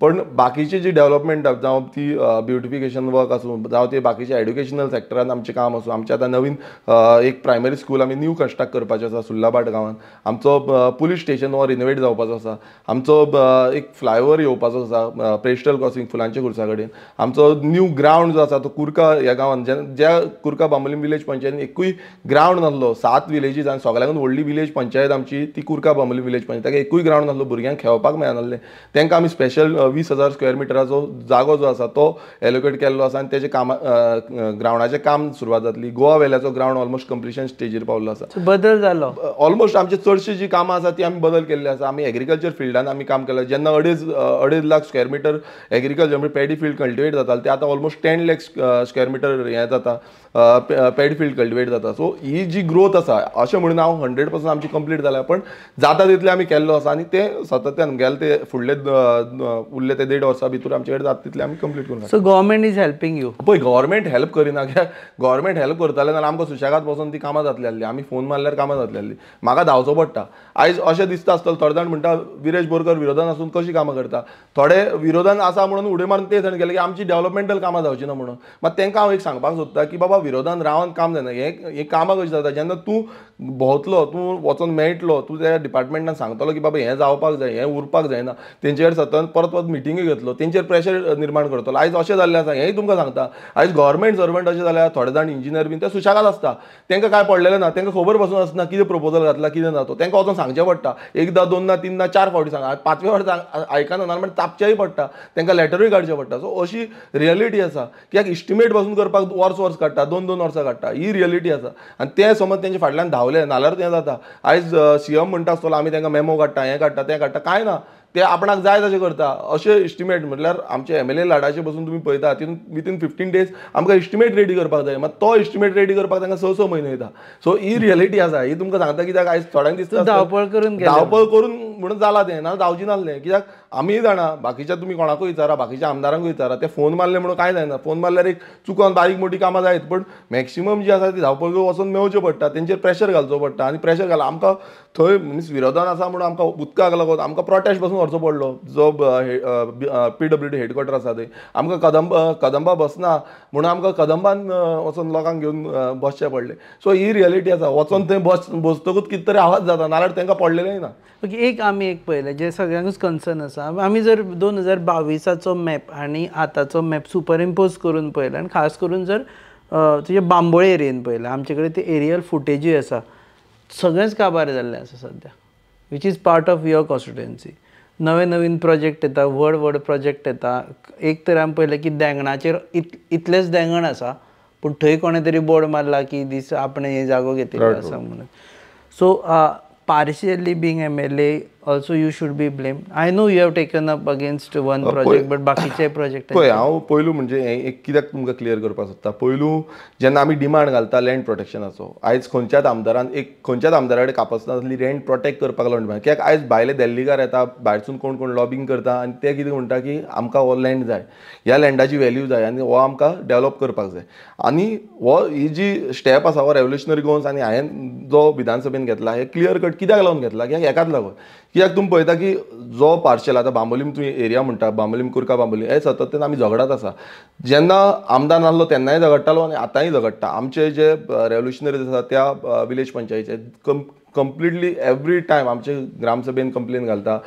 पण बाकीची जी डेव्हलपमेंट जावं ती ब्युटिफिकेशन वर्क आसूं जावं ते बाकीचे एड्युकेशनल सेक्टरान आमचें काम आसूं. आमचें आतां नवीन एक प्रायमरी स्कूल आमी न्यू कन्स्ट्रक्ट करपाचें आसा सुल्लाबाट गांवांत. आमचो पुलीस स्टेशन हो रिनोवेट जावपाचो आसा. आमचो एक फ्लायओवर येवपाचो आसा पेस्टल क्रॉसिंग फुलांच्या खुर्सा कडेन. आमचो न्यू ग्रावंड जो आसा तो कुर्का ह्या गांवांत ज्या कुर्का बांबोलीम विलेज पंचायतीन एकूय ग्रावंड नासलो. 7 विलेजीस आनी सगळ्यांकून व्हडली विलेज पंचायत आमची ती कुर्का बांबोलीम विलेज पंचायत. ताका एकूय ग्रावंड नासलो. भुरग्यांक खेळपाक मेळनासलें. तांकां आमी स्पेशल 20,000 स्क्वेअर मिटराचो जागो जो आसा तो एलोकेट केल्लो आसा आनी तेजे काम ग्रावंडाचें काम सुरवात जातली. गोवा वेल्याचो ग्रावंड ऑलमोस्ट कंप्लिशन स्टेजीर पावल्लो आसा. बदल जालो ऑलमोस्ट आमची चडशी जी कामां आसा ती आमी बदल केल्ली आसा. आमी एग्रीकल्चर फिल्डान आमी काम केलें. जेन्ना 2.5 लाख स्क्वेअर मिटर एग्रीकल्चर म्हणजे पॅडी फील्ड कल्टिवेट जाताले ते आतां ऑलमोस्ट 10 लाख स्क्वेअर मिटर हें जाता पॅडी फील्ड कल्टिवेट जाता. सो ही जी ग्रोथ आसा अशें म्हणून हांव 100% आमची कंप्लीट जाल्या. पण जाता तितलें आमी केल्लो आसा आनी ते सातत्यान गेले ते फुडले उरले ते 1.5 वर्सां भितर आमचे कडेन जाता तितलें आमी कंप्लीट करूंक. So government is helping you. पळय गव्हर्मेंट हेल्प करिना कित्याक गव्हर्मेंट हेल्प करताले जाल्यार आमकां सुशेगाद बसून ती कामां जातली आसली. आमी फोन मारल्यार कामां जातली आसली. म्हाका धांवचो पडटा. आयज अशें दिसता आसतलें थोडे जाण म्हणटा विरेश बोरकर विरोधान आसून कशी कामां करता. थोडे विरोधान आसा म्हणून उडे मारून ते जाण गेले की आमची डेव्हलपमेंटल कामां जावची ना म्हणून. मात तांकां हांव एक सांगपाक सोदता की बाबा विरोधान रावन काम जायना. हे कामां कशी जाता जेन्ना तूं भोंवतलो तूं वचून मेळटलो तूं त्या डिपार्टमेंटान सांगतलो की बाबा हें जावपाक जाय हें उरपाक जायना तेंचे कडेन सतत परत सतत मिटिंग्यो घेतलो तेंचेर प्रेशर निर्माण करतलो. आयज अशें जाल्लें आसा, हेंय तुमकां सांगता, आयज गव्हर्मेंट सर्वंट अशें जाल्यार थोडे जाण इंजिनियर बीन ते सुशागाद आसता, तांकां काय पडलेलें ना, तांकां खबर पासून आसना कितें प्रपोजल घातला कितें ना तो, तांकां वचून सांगचें पडटा. एकदां 2दां 3दां 4 फावटी सांगा, 5व्या फावटी आयकना ना म्हणजे तापचेंय पडटा, तांकां लेटरूय काडचें पडटा. सो अशी रियलिटी आसा. कित्याक इस्टिमेट पासून करपाक वर्स काडटा, 2-2 वर्सां काडटा, ही रियलिटी आसा. आनी ते समज तेंच्या फाटल्यान धांवले नाल्यार तें जाता. आयज सीएम म्हणटा आसतलो आमी तांकां मेमो काडटा, हें काडटा तें काडटा, काय ना, ते आपणाक जाय तशें करता. अशें इस्टिमेट म्हटल्यार आमचे MLA लाडाचे बसून तुमी पळयता, तितून विथीन 15 days आमकां इस्टिमेट रेडी करपाक जाय. मात तो इस्टिमेट रेडी करपाक तांकां 6 म्हयने वयता. सो ही रियलिटी आसा. ही तुमकां सांगता कित्याक आयज थोड्यांक दिसता धांवपळ करून म्हणून जालां तें ना, धांवची नासलें. कित्याक आमी जाणा, बाकीच्या तुमी कोणाकूय विचारा, बाकीच्या आमदारांकूय विचारा, ते फोन मारले म्हणून काय जायना. फोन मारल्यार एक चुकोन बारीक मोठी कामां जायत, पण मॅक्सिमम जी आसा ती धांवपळ वचून मेळच्यो पडटा, तेंचेर प्रेशर घालचो पडटा. आनी प्रेशर घाला आमकां थंय मिन्स विरोधान आसा म्हणून आमकां उदकाक लागून आमकां प्रोटेस्ट पासून व्हरचो पडलो. जो PWD हेडक्वॉर्टर आसा थंय आमकां कदंबा बसना म्हणून आमकां कदंबान वचून लोकांक घेवन बसचें पडलें. सो ही रियलिटी आसा. वचून थंय बसतकूच कितें तरी आवाज जाता, नाल्यार तांकां पडलेलेंय ना. ओके, आमी एक पळयलें जे सगळ्यांकूच कन्सर्न आसा. आमी जर 2022 मॅप आनी आतांचो मॅप सुपरइम्पोज करून पळयला, आनी खास करून जर तुजे बांबोळे एरियेन पळयला, आमचे कडेन ते एरियल फुटेजूय आसा, सगळेंच काबार जाल्लें आसा सद्या, which is part of your constituency. Naveen project येता, व्हड प्रोजेक्ट येता. एक तर आमी पळयलें की देंगणाचेर इतलेंच देंगण आसा, पूण थंय कोणें तरी बोर्ड मारला की दीस आपणें हे जागो घेतिल्लो आसा म्हणून. So partially being MLA also you should be blamed. I know you have taken up against one project, but बाकीचे प्रोजेक्ट पळय हांव पयलू म्हणजे एक कित्याक तुमकां क्लियर करपाक सोदता. पयलू जेन्ना आमी डिमांड घालता लँड प्रोटेक्शनाचो, आयज खंयच्याच आमदारान खंयच्याच आमदारा कडेन कापासनातली लँड प्रोटेक्ट करपाक लागून डिमांड. कित्याक आयज भायले देल्लीकार येता, भायरसून कोण लॉबिंग करता आनी ते कितें म्हणटा की आमकां हो लँड जाय, ह्या लँडाची व्हॅल्यू जाय आनी हो आमकां डेवलप करपाक जाय. आनी ही जी स्टेप आसा हो रेव्होल्युशनरी गोवन्स आनी हांवें जो विधानसभेन घेतला हे क्लियर कट कित्याक लागून घेतला, कित्याक हेकाच लागून. कित्याक तुमी पळयता की जो पार्शल आतां बांबोलीम तुमी एरिया म्हणटा, बांबोलीम कुर्का बांबोलीम, हे सतत आमी झगडत आसा. जेन्ना आमदार नासलो तेन्नाय झगडटालो आनी आतांय झगडटा. आमचे जे रेव्होल्युशनरीज आसा त्या विलेज पंचायतीचे कंप्लिटली एवरी टायम आमचे ग्रामसभेन कंप्लेन घालता,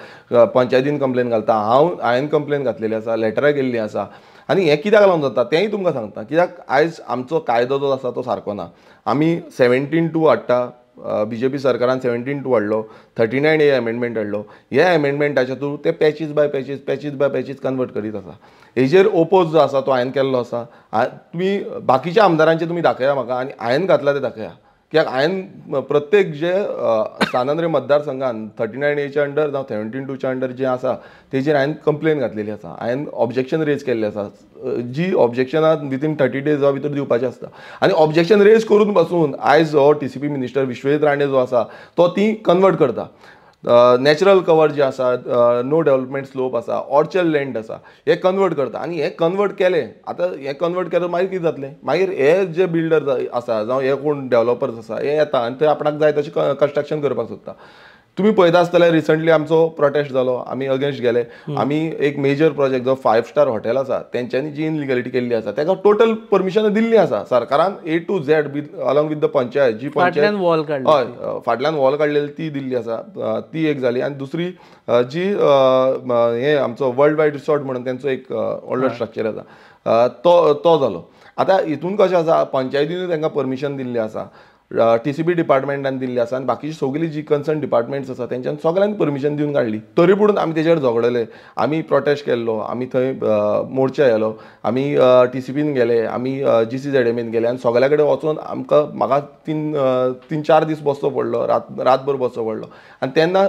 पंचायतीन कंप्लेन घालता, हांवें कंप्लेन घातलेली आसा, लेटरां केल्लीं आसा. आनी हें कित्याक लागून जाता तेंय तुमकां सांगता. कित्याक आयज आमचो कायदो जो आसा तो सारको ना. आमी 17(2) हाडटा, BJP सरकारान 17(2) हाडलो, 39A अमेंडमेंट हाडलो. ह्या अमेंडमेंटाच्या थ्रू ते पॅचीस बाय पॅचीस कन्वर्ट करीत आसा. हेजेर ओपोज जो आसा तो हांवें केल्लो आसा. तुमी बाकीच्या आमदारांचे तुमी दाखया म्हाका आनी हांवें घातला ते दाखया. कित्याक हांवें प्रत्येक जे स्थानांतरी मतदारसंघान 39A अंडर जावं 17(2) अंडर जे आसा तेजेर हांवें कंप्लेन घातलेली आसा, हांवें ऑब्जेक्शन रेज केल्लें आसा. जी ऑब्जेक्शनां विथीन 30 days भितर दिवपाचें आसता. आनी ऑब्जेक्शन रेज करून पासून आयज हो TCP मिनिस्टर विश्वेश राणे जो आसा तो ती कन्वर्ट करता. नॅचरल कवर जे आसा, नो डेव्हलपमेंट स्लोप आसा, ऑर्चर्ड लँड आसा, हे कन्वर्ट करता. आनी हे कन्वर्ट केलें, आतां हे कन्वर्ट केलें मागीर कितें जातलें, मागीर हे जे बिल्डर आसा जावं हे कोण डेव्हलपर्स आसा हे येता आनी थंय आपणाक जाय तशें कन्स्ट्रक्शन करपाक सोदता. तुमी पळयता आसतले रिसंटली आमचो प्रोटेस्ट जालो, आमी अगेन्स्ट गेले. आमी एक मेजर प्रोजेक्ट जो 5 स्टार हॉटेल आसा तेंच्यांनी जी इनलिगलिटी केल्ली आसा ताका टोटल परमिशन दिल्ली आसा सरकारान A to Z along with the panchayat. जी पंचायत हय फाटल्यान वॉल काडलेली ती दिल्ली आसा, ती एक जाली. आनी दुसरी जी हे आमचो वर्ल्ड वायड रिसॉर्ट म्हणून तेंचो एक व्हडलो स्ट्रक्चर आसा तो जालो. आतां हितून कशें आसा, पंचायतीनूय तांकां परमिशन दिल्ली आसा, TCP डिपार्टमेंटान दिल्ली आसा आनी बाकीची सगळी जी कन्सर्न डिपार्टमेंट्स आसा तेंच्यान सगळ्यांनी परमिशन दिवन काडली. तरी पूण आमी तेजेर झगडले, आमी प्रोटेस्ट केल्लो, आमी थंय मोर्चा येयलो, आमी TCPन गेले, आमी GCZMन गेले आनी सगळ्या कडेन वचून आमकां म्हाका 3-4 दीस बसचो पडलो, रातभर बसचो पडलो. आनी तेन्ना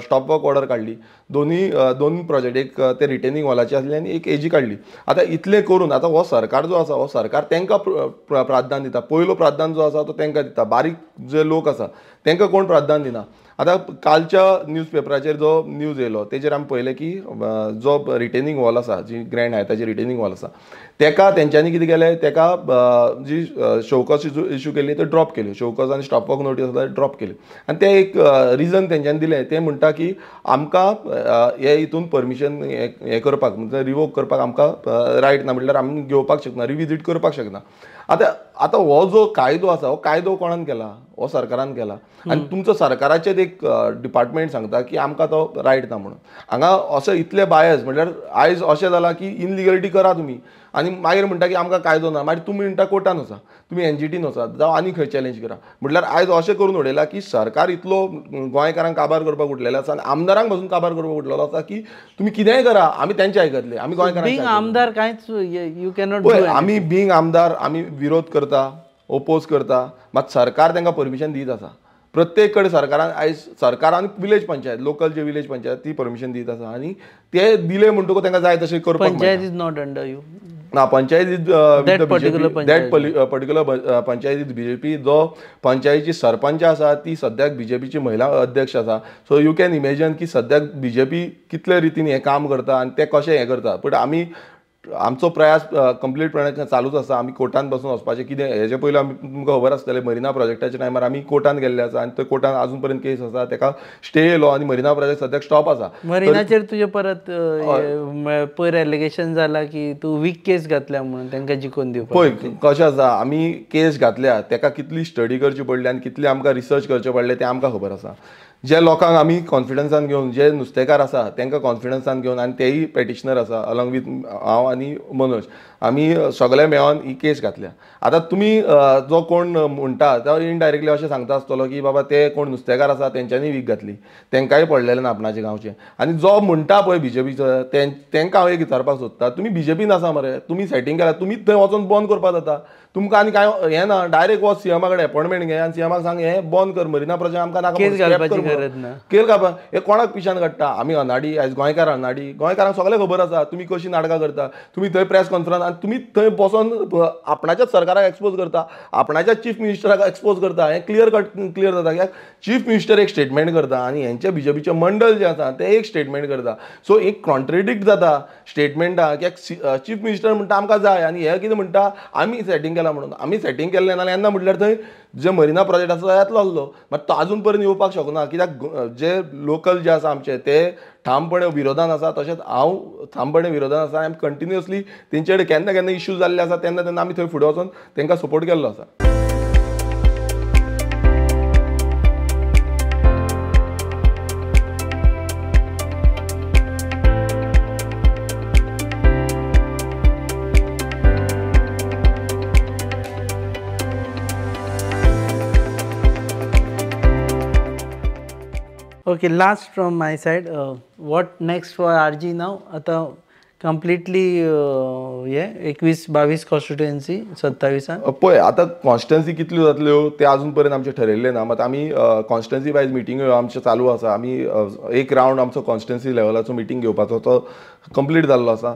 स्टॉप वर्क ऑर्डर काडली. दोन प्रोजेक्ट, एक ते रिटेनिंग वॉलाची आसली आनी एक हेजी काडली. आतां इतलें करून आतां हो सरकार जो आसा हो सरकार तांकां प्राधान्य दिता. पयलो प्राधान्य जो आसा तो तांकां दिता. बारीक जे लोक आसा तांकां कोण प्राधान्य दिना. आतां कालच्या न्यूजपेपराचेर जो न्यूज येयलो तेजेर आमी पळयलें की जो रिटेनिंग वॉल आसा, जी ग्रँड हायताची रिटेनिंग वॉल आसा तेका तेंच्यांनी कितें केलें, तेका जी शोकॉज इश्यू केल्ली ते ड्रॉप केली. शोकॉज आनी स्टॉप वर्क नोटीस आसा ड्रॉप केली. आनी ते एक रिजन तेंच्यांनी दिलें, ते म्हणटा की आमकां हे हितून परमिशन हे करपाक म्हणजे रिवोक करपाक आमकां रायट ना, म्हटल्यार आमी घेवपाक शकना, रिविजीट करपाक शकना. आता हो जो कायदो आसा हो कायदो कोणान केला, हो सरकारान केला आनी तुमचो सरकाराचेच एक डिपार्टमेंट सांगता की आमकां तो रायट ना म्हणून. हांगा अशें इतले बायस म्हणल्यार आयज अशें जाला की इनलिगलिटी करा तुमी आनी मागीर म्हणटा की आमकां कायदो ना, मागीर तुमी म्हणटा कोर्टान वचा, तुमी एनजीटीन वचा, जावं आनी खंय चॅलेंज करा. म्हटल्यार आयज अशें करून उडयला की सरकार इतलो गोंयकारांक काबार करपाक उठलेलो आसा आनी आमदारांक पासून काबार करपाक उठलेलो आसा की तुमी कितेंय करा आमी तेंचे आयकतले, आमी गोंयकारांक आमदार कांयच यू कॅनॉट पळय आमी बींग आमदार आमी विरोध करता, ओपोज करता, मात सरकार तांकां परमिशन दीत आसा. प्रत्येक कडेन सरकारान आयज सरकारान विलेज पंचायत लोकल जे विलेज पंचायत ती परमिशन दीत आसा आनी ते दिले म्हणटकूच तांकां जाय तशें करपाक panchayat is not under you ना. Panchayat is That particular panchayat is BJP. जो पंचायतीची सरपंच आसा ती सद्याक बीजेपीची महिला अध्यक्ष आसा. सो यू कॅन इमेजिन की सद्याक बीजेपी कितले रितीन हें काम करता आनी ते कशें हें करता. बट आमी आमचो प्रयास कंप्लीटपणे चालूच आसा. आमी कोर्टान बसून वचपाचें कितें हेजे पयलीं आमी तुमकां खबर आसतलें मरिना प्रोजेक्टाच्या टायमार आमी कोर्टान गेल्ले आसा आनी ते कोर्टान अजून पर्यंत केस आसा, ताका स्टे येयलो आनी मरिना प्रोजेक्ट सद्याक स्टॉप आसा. मरिनाचेर तुजे परत पयर एलिगेशन जाला की तूं वीक केस घातल्या म्हणून तांकां जिखोवन दिवपाक. पळय कशें आसा, आमी केस घातल्या ताका कितली स्टडी करची पडली आनी कितले आमकां रिसर्च करचें पडलें तें आमकां खबर आसा. जे लोकांक आमी कॉन्फिडन्सान घेवन जे नुस्तेकार आसा तांकां कॉन्फिडन्सान घेवन आनी तेय पेटिशनर आसा अलॉंग वीथ हांव आनी मनोज, आमी सगळे मेळोन ही केस घातल्या. आतां तुमी जो कोण म्हणटा तो इनडायरेक्टली अशें सांगता आसतलो की बाबा ते कोण नुस्तेकार आसा तेंच्यांनी वीक घातली, तेंकांय पडलेलें ना आपणाचे गांवचे. आनी जो म्हणटा पळय बीजेपीचो तेंकां हांव एक विचारपाक सोदता, तुमी बीजेपीन आसा मरे, तुमी सेटींग केला, तुमी थंय वचून बंद करपाक जाता. तुमकां आनी कांय हें ना, डायरेक्ट वच सीएमा कडेन अपॉइंटमेंट घे आनी सीएमाक सांग हें बंद कर, मरिना प्रोजेक्ट आमकां नाका, केस घालपाची गरज ना. केस घालपा हे कोणाक पिशान काडटा. आमी अनाडी आयज गोंयकार अनाडी, गोंयकारांक सगळें खबर आसा तुमी कशी नाटकां करता. तुमी थंय प्रेस कॉन्फरन्स आनी तुमी थंय बसोन आपणाच्याच सरकाराक एक्सपोज करता, आपणाच्याच चीफ मिनिस्टराक एक्सपोज करता. हें क्लियर जाता कित्याक चीफ मिनिस्टर एक स्टेटमेंट करता आनी हेंचे बीजेपीचे मंडळ जे आसा ते एक स्टेटमेंट करता. सो एक कॉन्ट्रेडिक्ट जाता स्टेटमेंटा, कित्याक चीफ मिनिस्टर म्हणटा आमकां जाय आनी हे कितें म्हणटा आमी सेटींग केला म्हणून. आमी सेटींग केल्लें ना येन्ना म्हटल्यार थंय जे मरिना प्रोजेक्ट आसा तो येतलो आसलो, मात तो आजून पर्यंत येवपाक शकना कित्याक जे लोकल जे आसा आमचे ते ठामपणे विरोधान आसा. तशेंच हांव ठामपणे विरोधान आसा. आमी कंटिन्युअसली तेंचे कडेन केन्ना केन्ना इश्यूज जाल्ले आसा तेन्ना तेन्ना आमी थंय फुडें वचून तांकां सपोर्ट केल्लो आसा. Okay, last from my side, what next for RG now? आता कम्प्लिटली 21-22 कॉन्स्टिट्युएन्सी 27 पळय आतां कॉन्स्टिट्युएन्सी कितल्यो जातल्यो ते आजून पर्यंत आमचे ठरयल्ले ना. मात आमी कॉन्स्टिट्युएन्सी वायज मिटींग्यो आमचे चालू आसा. आमी एक रावंड आमचो कॉन्स्टिट्युएन्सी लेवलाचो मिटींग घेवपाचो तो कंप्लीट जाल्लो आसा.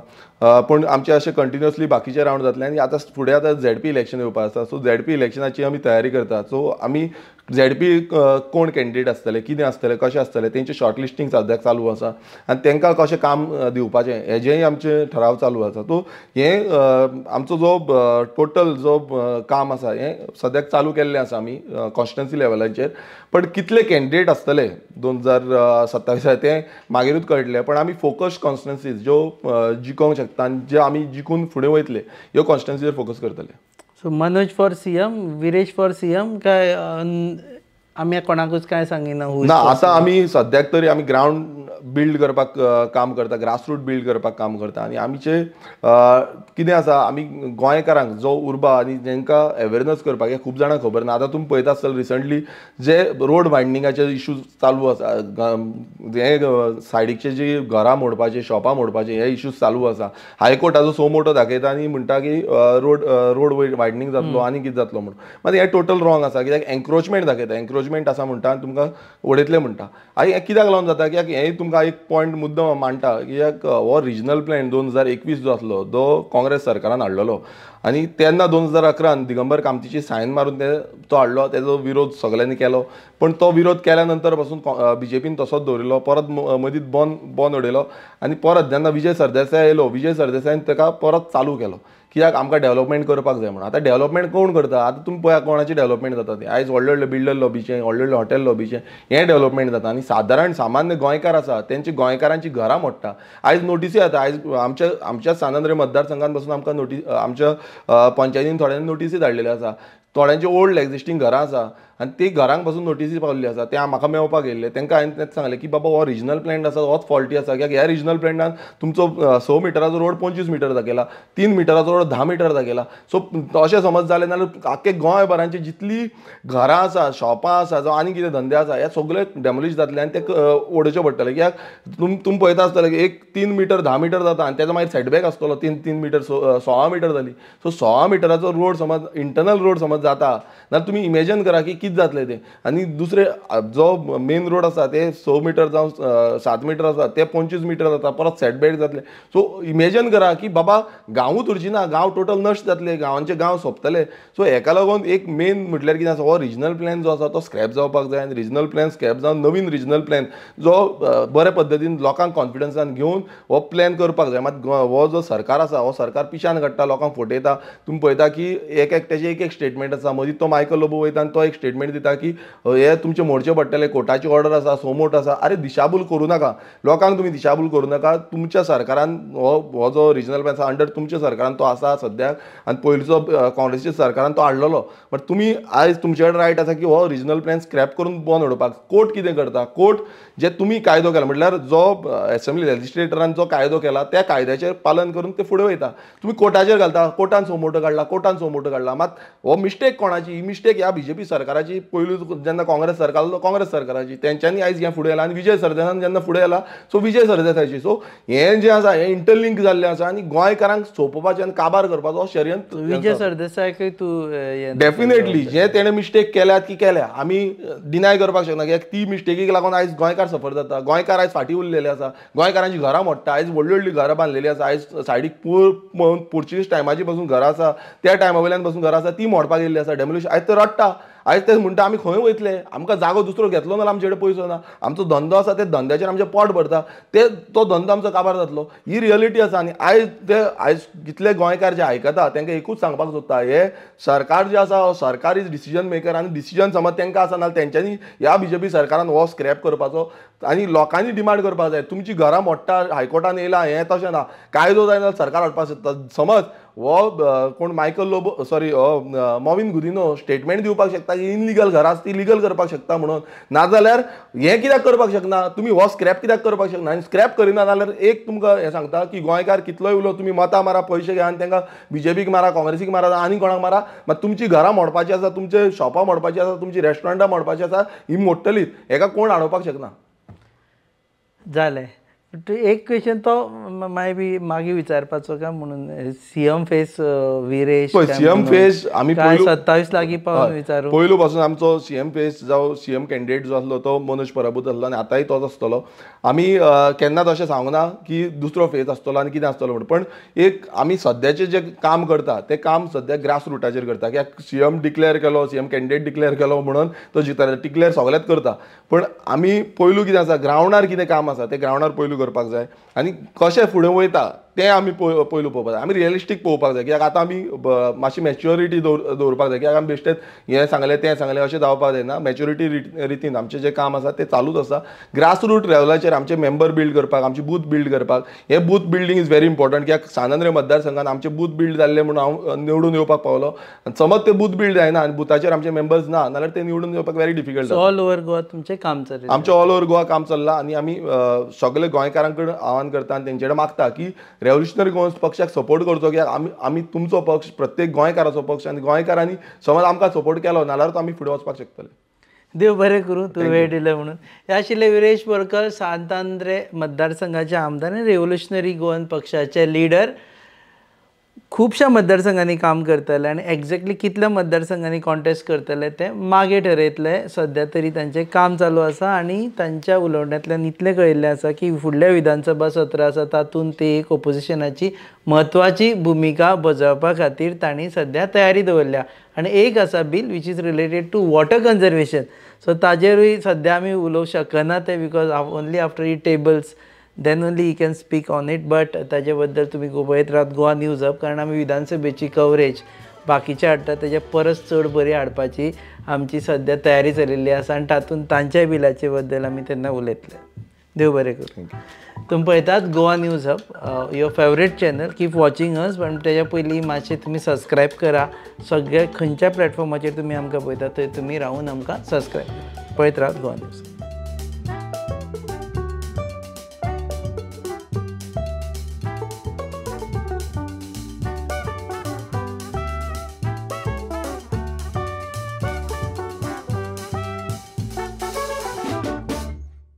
पूण आमचे अशें कंटिन्युअसली बाकीचे रावंड जातले आनी आतां फुडें आतां झेडपी इलेक्शन येवपाक आसा. सो झेडपी इलेक्शनाची आमी तयारी करता. सो आमी झेडपी कोण कॅन्डिडेट आसतले, कितें आसतलें, कशें आसतलें तेंचें शॉर्टलिस्टींग सद्याक चालू आसा आनी तांकां कशें काम दिवपाचें हेजेंय आमचे ठराव चालू आसा. सो हें आमचो जो टोटल जो काम आसा हें सद्याक चालू केल्लें आसा आमी कॉन्स्टिट्युएन्सी लेवलाचेर. पण कितले कॅन्डिडेट आसतले 2027 तें मागीरूच कळटलें. पण आमी फोकस कॉन्स्टिट्युएन्सीज ज्यो जिखोवंक शकता आनी जे आमी जिखून फुडें वयतले ह्यो कॉन्स्टिट्युएन्सीचेर फोकस करतले. So Manoj for CM, Viresh for CM काय आमी कोणाकूच काय सांगिना ना. आतां आमी सद्याक तरी आमी ग्रावंड बिल्ड करपाक काम करता, ग्रासरूट बिल्ड करपाक काम करता आनी आमचे कितें आसा आमी गोंयकारांक जो उर्बा आनी तांकां अवेरनस करपाक हें खूब जाणांक खबर ना. आतां तुमी पळयता आसतले रिसंटली जे रोड वायडनिंगाचे इश्यूज चालू आसा, हे सायडीकचे जी घरां मोडपाचे, शॉपां मोडपाचे हे इश्यूज चालू आसा. हायकोर्टाचो सो मोटो दाखयता आनी म्हणटा की रोड वायडनींग जातलो आनी कितें जातलो म्हणून. मात हें टोटल रॉंग आसा कित्याक एन्क्रोचमेंट दाखयता, एन्क्रोचमेंट आसा म्हणटा आनी तुमकां उडयतले म्हणटा. आनी हें कित्याक लागून जाता कित्याक हें तुमकां एक पॉयंट मुद्दम मांडटा कित्याक हो रिजनल प्लॅन 2021 जो आसलो तो काँग्रेस सरकारान हाडलेलो आनी तेन्ना 2011 दिगंबर कामतीची सायन मारून तो हाडलो, तेजो विरोध सगळ्यांनी केलो. पण तो विरोध केल्या नंतर पासून बीजेपीन तसोच दवरिल्लो, परत मदींच बंद उडयलो आनी परत जेन्ना विजय सरदेसाय येयलो, विजय सरदेसायन ताका परत चालू केलो. कित्याक आमकां डेव्हलपमेंट करपाक जाय म्हणून. आतां डेव्हलपमेंट कोण करता? आतां तुमी पळया कोणाची डेव्हलपमेंट जाता ती. आयज व्हडले व्हडले बिल्डर लॉबीचें, व्हडले व्हडले हॉटेल लॉबीचें हें डेव्हलपमेंट जाता आनी सादारण सामान्य गोंयकार आसा तेंची गोंयकारांची घरां मोडटा. आयज नोटीसी येता, आयज आमच्या सानंद्रे मतदारसंघात पासून आमकां आमच्या पंचायतीन थोड्यांनी नोटीसी धाडलेली आसा. थोड्यांची ओल्ड एक्झिस्टींग घरां आसा आनी ती घरांक पासून नोटीसी पावल्ली आसा. ते म्हाका मेळपाक येयल्ले. तांकां हांवें तेंच सांगलें की बाबा हो रिजनल प्लॅन आसा होच फॉल्टी आसा, कित्याक ह्या रिजनल प्लॅनान तुमचो 6 मिटराचो रोड 25 मिटर दाखयला, 3 मिटराचो रोड 10 मिटर दाखयला. सो अशें समज जालें जाल्यार आख्खे गोंयभरांची जितली घरां आसा, शॉपां आसा, जावं आनी कितें धंदे आसा, हे सगळे डॅमोलिश जातले आनी ते ओडोवचे पडटले. कित्याक तुमी पळयता आसतले की एक 3 मिटर 10 मिटर जाता आनी तेजो मागीर सेटबॅक आसतलो 3 मिटर 6 मिटर जाली. सो 6 मिटराचो रोड समज इंटरनल रोड समज जाता जाल्यार तुमी इमॅजिन करा की कितें जातलें तें. आनी दुसरे जो मेन रोड आसा ते 6 मिटर जावं 7 मिटर आसा ते 25 मिटर जाता, परत सेटबॅक जातले. सो इमॅजिन करा की बाबा गांवूच उरची ना, गांव टोटल नश्ट जातले, गांवांचे गांव सोंपतले. सो हेका लागून एक मेन म्हटल्यार कितें आसा, हो रिजनल प्लॅन जो आसा तो स्क्रॅप जावपाक जाय. आनी रिजनल प्लॅन स्क्रॅप जावन नवीन रिजनल प्लॅन जो बऱ्या पद्दतीन लोकांक कॉन्फिडन्सान घेवन हो प्लॅन करपाक जाय. मात हो जो सरकार आसा हो सरकार पिशान काडटा, लोकांक फोटयता. तुमी पळयता की एक एकट्याचे एक स्टेटमेंट आसा. मदीं तो मायकल लोबो वयता आनी तो एक स्टेटमेंट दिता की हे तुमचे मोडचे पडटले, कोर्टाची ऑर्डर आसा, सोमोट आसा. अरे दिशाभूल करूं नाका, लोकांक तुमी दिशाभूल करूं नाका. तुमच्या सरकारान हो जो रिजनल प्लॅन आसा अंडर तुमच्या सरकारान तो आसा सद्याक, आनी पयलींचो काँग्रेसच्या सरकारान तो हाडलेलो. बट तुमी आयज तुमचे कडेन रायट आसा की हो रिजनल प्लॅन स्क्रॅप करून बंद उडोवपाक. कोर्ट कितें करता? कोर्ट जे तुमी कायदो केला म्हटल्यार जो असेंब्ली लेजिस्लेटरान जो कायदो केला त्या कायद्याचेर पालन करून ते फुडें वयता. तुमी कोर्टाचेर घालता, कोर्टान सोमोटो काडला. मात हो मिस्टेक कोणाची? ही मिस्टेक ह्या बीजेपी सरकाराची. पयलू जेन्ना काँग्रेस सरकार आसलो काँग्रेस सरकाराची, तेंच्यांनी आयज हें फुडें येलां. आनी विजय सरदेसान जेन्ना फुडें येला सो विजय सरदेसाची. सो हें जें आसा हें इंटरलिंक जाल्लें आसा आनी गोंयकारांक सोंपोवपाचें आनी काबार करपाचो हो षडयंत्र. विजय सरदेसायकय तूं डेफिनेटली जे तेणे मिस्टेक केल्यात की केल्या आमी डिनाय करपाक शकना. कित्याक ती मिस्टेकीक लागून आयज गोंयकार सफर जाता. गोंयकार आयज फाटीं उरलेले आसा. गोंयकारांची घरां मोडटा. आयज व्हडली व्हडली घरां बांदलेली आसा. आयज सायडीक पोर्चुगीज टायमाची पासून घरां आसा, त्या टायमा वयल्यान पासून घरां आसा ती मोडपाक येयल्ली आसा. डेमोलिश आयज ते रडटा. आयज ते म्हणटा आमी खंय वयतले, आमकां जागो दुसरो घेतलो नाल्यार आमचे कडेन पयसो ना. आमचो धंदो आसा ते धंद्याचेर आमचें पोट भरता, तो धंदो आमचो काबार जातलो. ही रियलिटी आसा. आनी आयज कितले गोंयकार जे आयकता तांकां एकूच सांगपाक सोदता, हे सरकार जे आसा सरकार इज डिसिजन मेकर. आनी डिसिजन समज तांकां आसा नाल्यार तेंच्यांनी ह्या बीजेपी सरकारान हो स्क्रॅप करपाचो आनी लोकांनी डिमांड करपाक जाय. तुमची घरां मोडटा, हायकोर्टान येयला, हें तशें ना. कायदो जाय जाल्यार सरकार हाडपाक सोदता. समज हो कोण मायकल लोबो मॉविन गुदिनो स्टेटमेंट दिवपाक शकता की इनलिगल घरां आसा ती लिगल करपाक शकता म्हणून. नाजाल्यार हें कित्याक करपाक शकना? तुमी हो स्क्रॅप कित्याक करपाक शकना? आनी स्क्रॅप करिना जाल्यार एक तुमकां हें सांगता की गोंयकार कितलोय उलो तुमी मतां मारा, पयशे घ्या आनी तांकां बीजेपीक मारा, काँग्रेसीक मारा, आनी कोणाक मारा, मात तुमची घरां मोडपाची आसा, तुमचे शॉपां मोडपाची आसा, तुमची रेस्टॉरंटां मोडपाची आसा, ही मोडटलीच. हेका कोण आडोवपाक शकना. जालें. एक क्वेश्चन तो मागीर विचारपाचो काय म्हणून CM face Viresh CM face आमी 27 लागीं पावन विचारू. पयलू पासून आमचो सीएम फेस जावं सीएम कॅन्डिडेट जो आसलो तो मनोज परबूत आसलो आनी आतांय तोच आसतलो. आमी केन्नाच अशें सांगूं ना की दुसरो फेस आसतलो आनी कितें आसतलो म्हणून. पण एक आमी सद्याचें जें काम करता तें काम सद्या ग्रास रुटाचेर करता. कित्याक सीएम डिक्लेअर केलो, सीएम कॅन्डिडेट डिक्लेअर केलो म्हणून तो जिता, डिक्लेअर सगळ्यात करता. पण आमी पयलू कितें आसा ग्रावंडार कितें काम आसा तें ग्रावंडार पयलू करपाक जाय आनी कशें फुडें वयता तें आमी पयलू पळोवपाक जाय. आमी रियलिस्टीक पळोवपाक जाय. कित्याक आतां आमी मातशी मॅच्युरिटी दवरपाक जाय. कित्याक आमी बेश्टेच हें सांगलें तें सांगलें अशें जावपाक जायना. मॅच्युरिटी रितीन आमचें जें काम आसा तें चालूच आसा. ग्रास रूट लेवलाचेर आमचे मेंबर बिल्ड करपाक, आमची बूथ बिल्ड करपाक, हें booth building is very important. कित्याक सानंद्रे मतदारसंघात आमचे बूथ बिल्ड जाल्ले म्हणून हांव निवडून येवपाक पावलो. समज ते बूथ बिल्ड जायना आनी बुथाचेर आमचे मेंबर्स ना जाल्यार ते निवडून येवपाक very difficult. All over Goa तुमचें काम चल्लां. आमचें ऑल ओव्हर गोवा काम चल्लां आनी आमी सगळे गोंयकारां कडेन आवाहन करता आनी तेंचे कडेन मागता की रेव्होल्युशनरी गोवन्स पक्षाक सपोर्ट करचो. कित्याक आमी तुमचो पक्ष, प्रत्येक गोंयकाराचो पक्ष आनी गोंयकारांनी समज आमकां सपोर्ट केलो नाल्यारूच आमी फुडें वचपाक शकतले. देव बरें करूं तूं वेळ दिलें म्हणून. हे आशिल्ले विरेश बोरकर, सांतांद्रे मतदारसंघाचे आमदार आनी रेव्होल्युशनरी गोवन पक्षाचे लिडर. खुबशा मतदारसंघांनी काम करतले आनी एक्झॅक्टली कितल्या मतदारसंघांनी कॉन्टेस्ट करतले ते मागीर ठरयतले. सद्या तरी तांचें काम चालू आसा आनी तांच्या उलोवण्यांतल्यान इतलें कळिल्लें आसा की फुडल्या विधानसभा सत्र आसा तातूंत ते एक ओपोजिशनाची म्हत्वाची भुमिका बजोवपा खातीर तांणी सद्या तयारी दवरल्या. आनी एक आसा bill which is related to water conservation. So ताजेरूय सद्या आमी उलोवंक शकना ते because only after he tables then only you can speak on it. But ताजे बद्दल तुमी पळयत रावत गोवा न्यूज हब, कारण आमी विधानसभेची कवरेज बाकीचे हाडटा तेज्या परस चड बरी हाडपाची आमची सद्या तयारी चलिल्ली आसा आनी तातूंत तांच्याय बिलाचे बद्दल आमी तेन्ना उलयतले. देव बरें करूं. तुमी पळयतात Goa news hub, your favourite channel. Keep watching us. पण तेज्या पयलीं मातशें तुमी सबस्क्रायब करा. सगळ्या खंयच्या प्लॅटफॉर्माचेर तुमी आमकां पळयतात थंय तुमी रावन आमकां सबस्क्रायब करा. पळयत रावत गोवा न्यूज.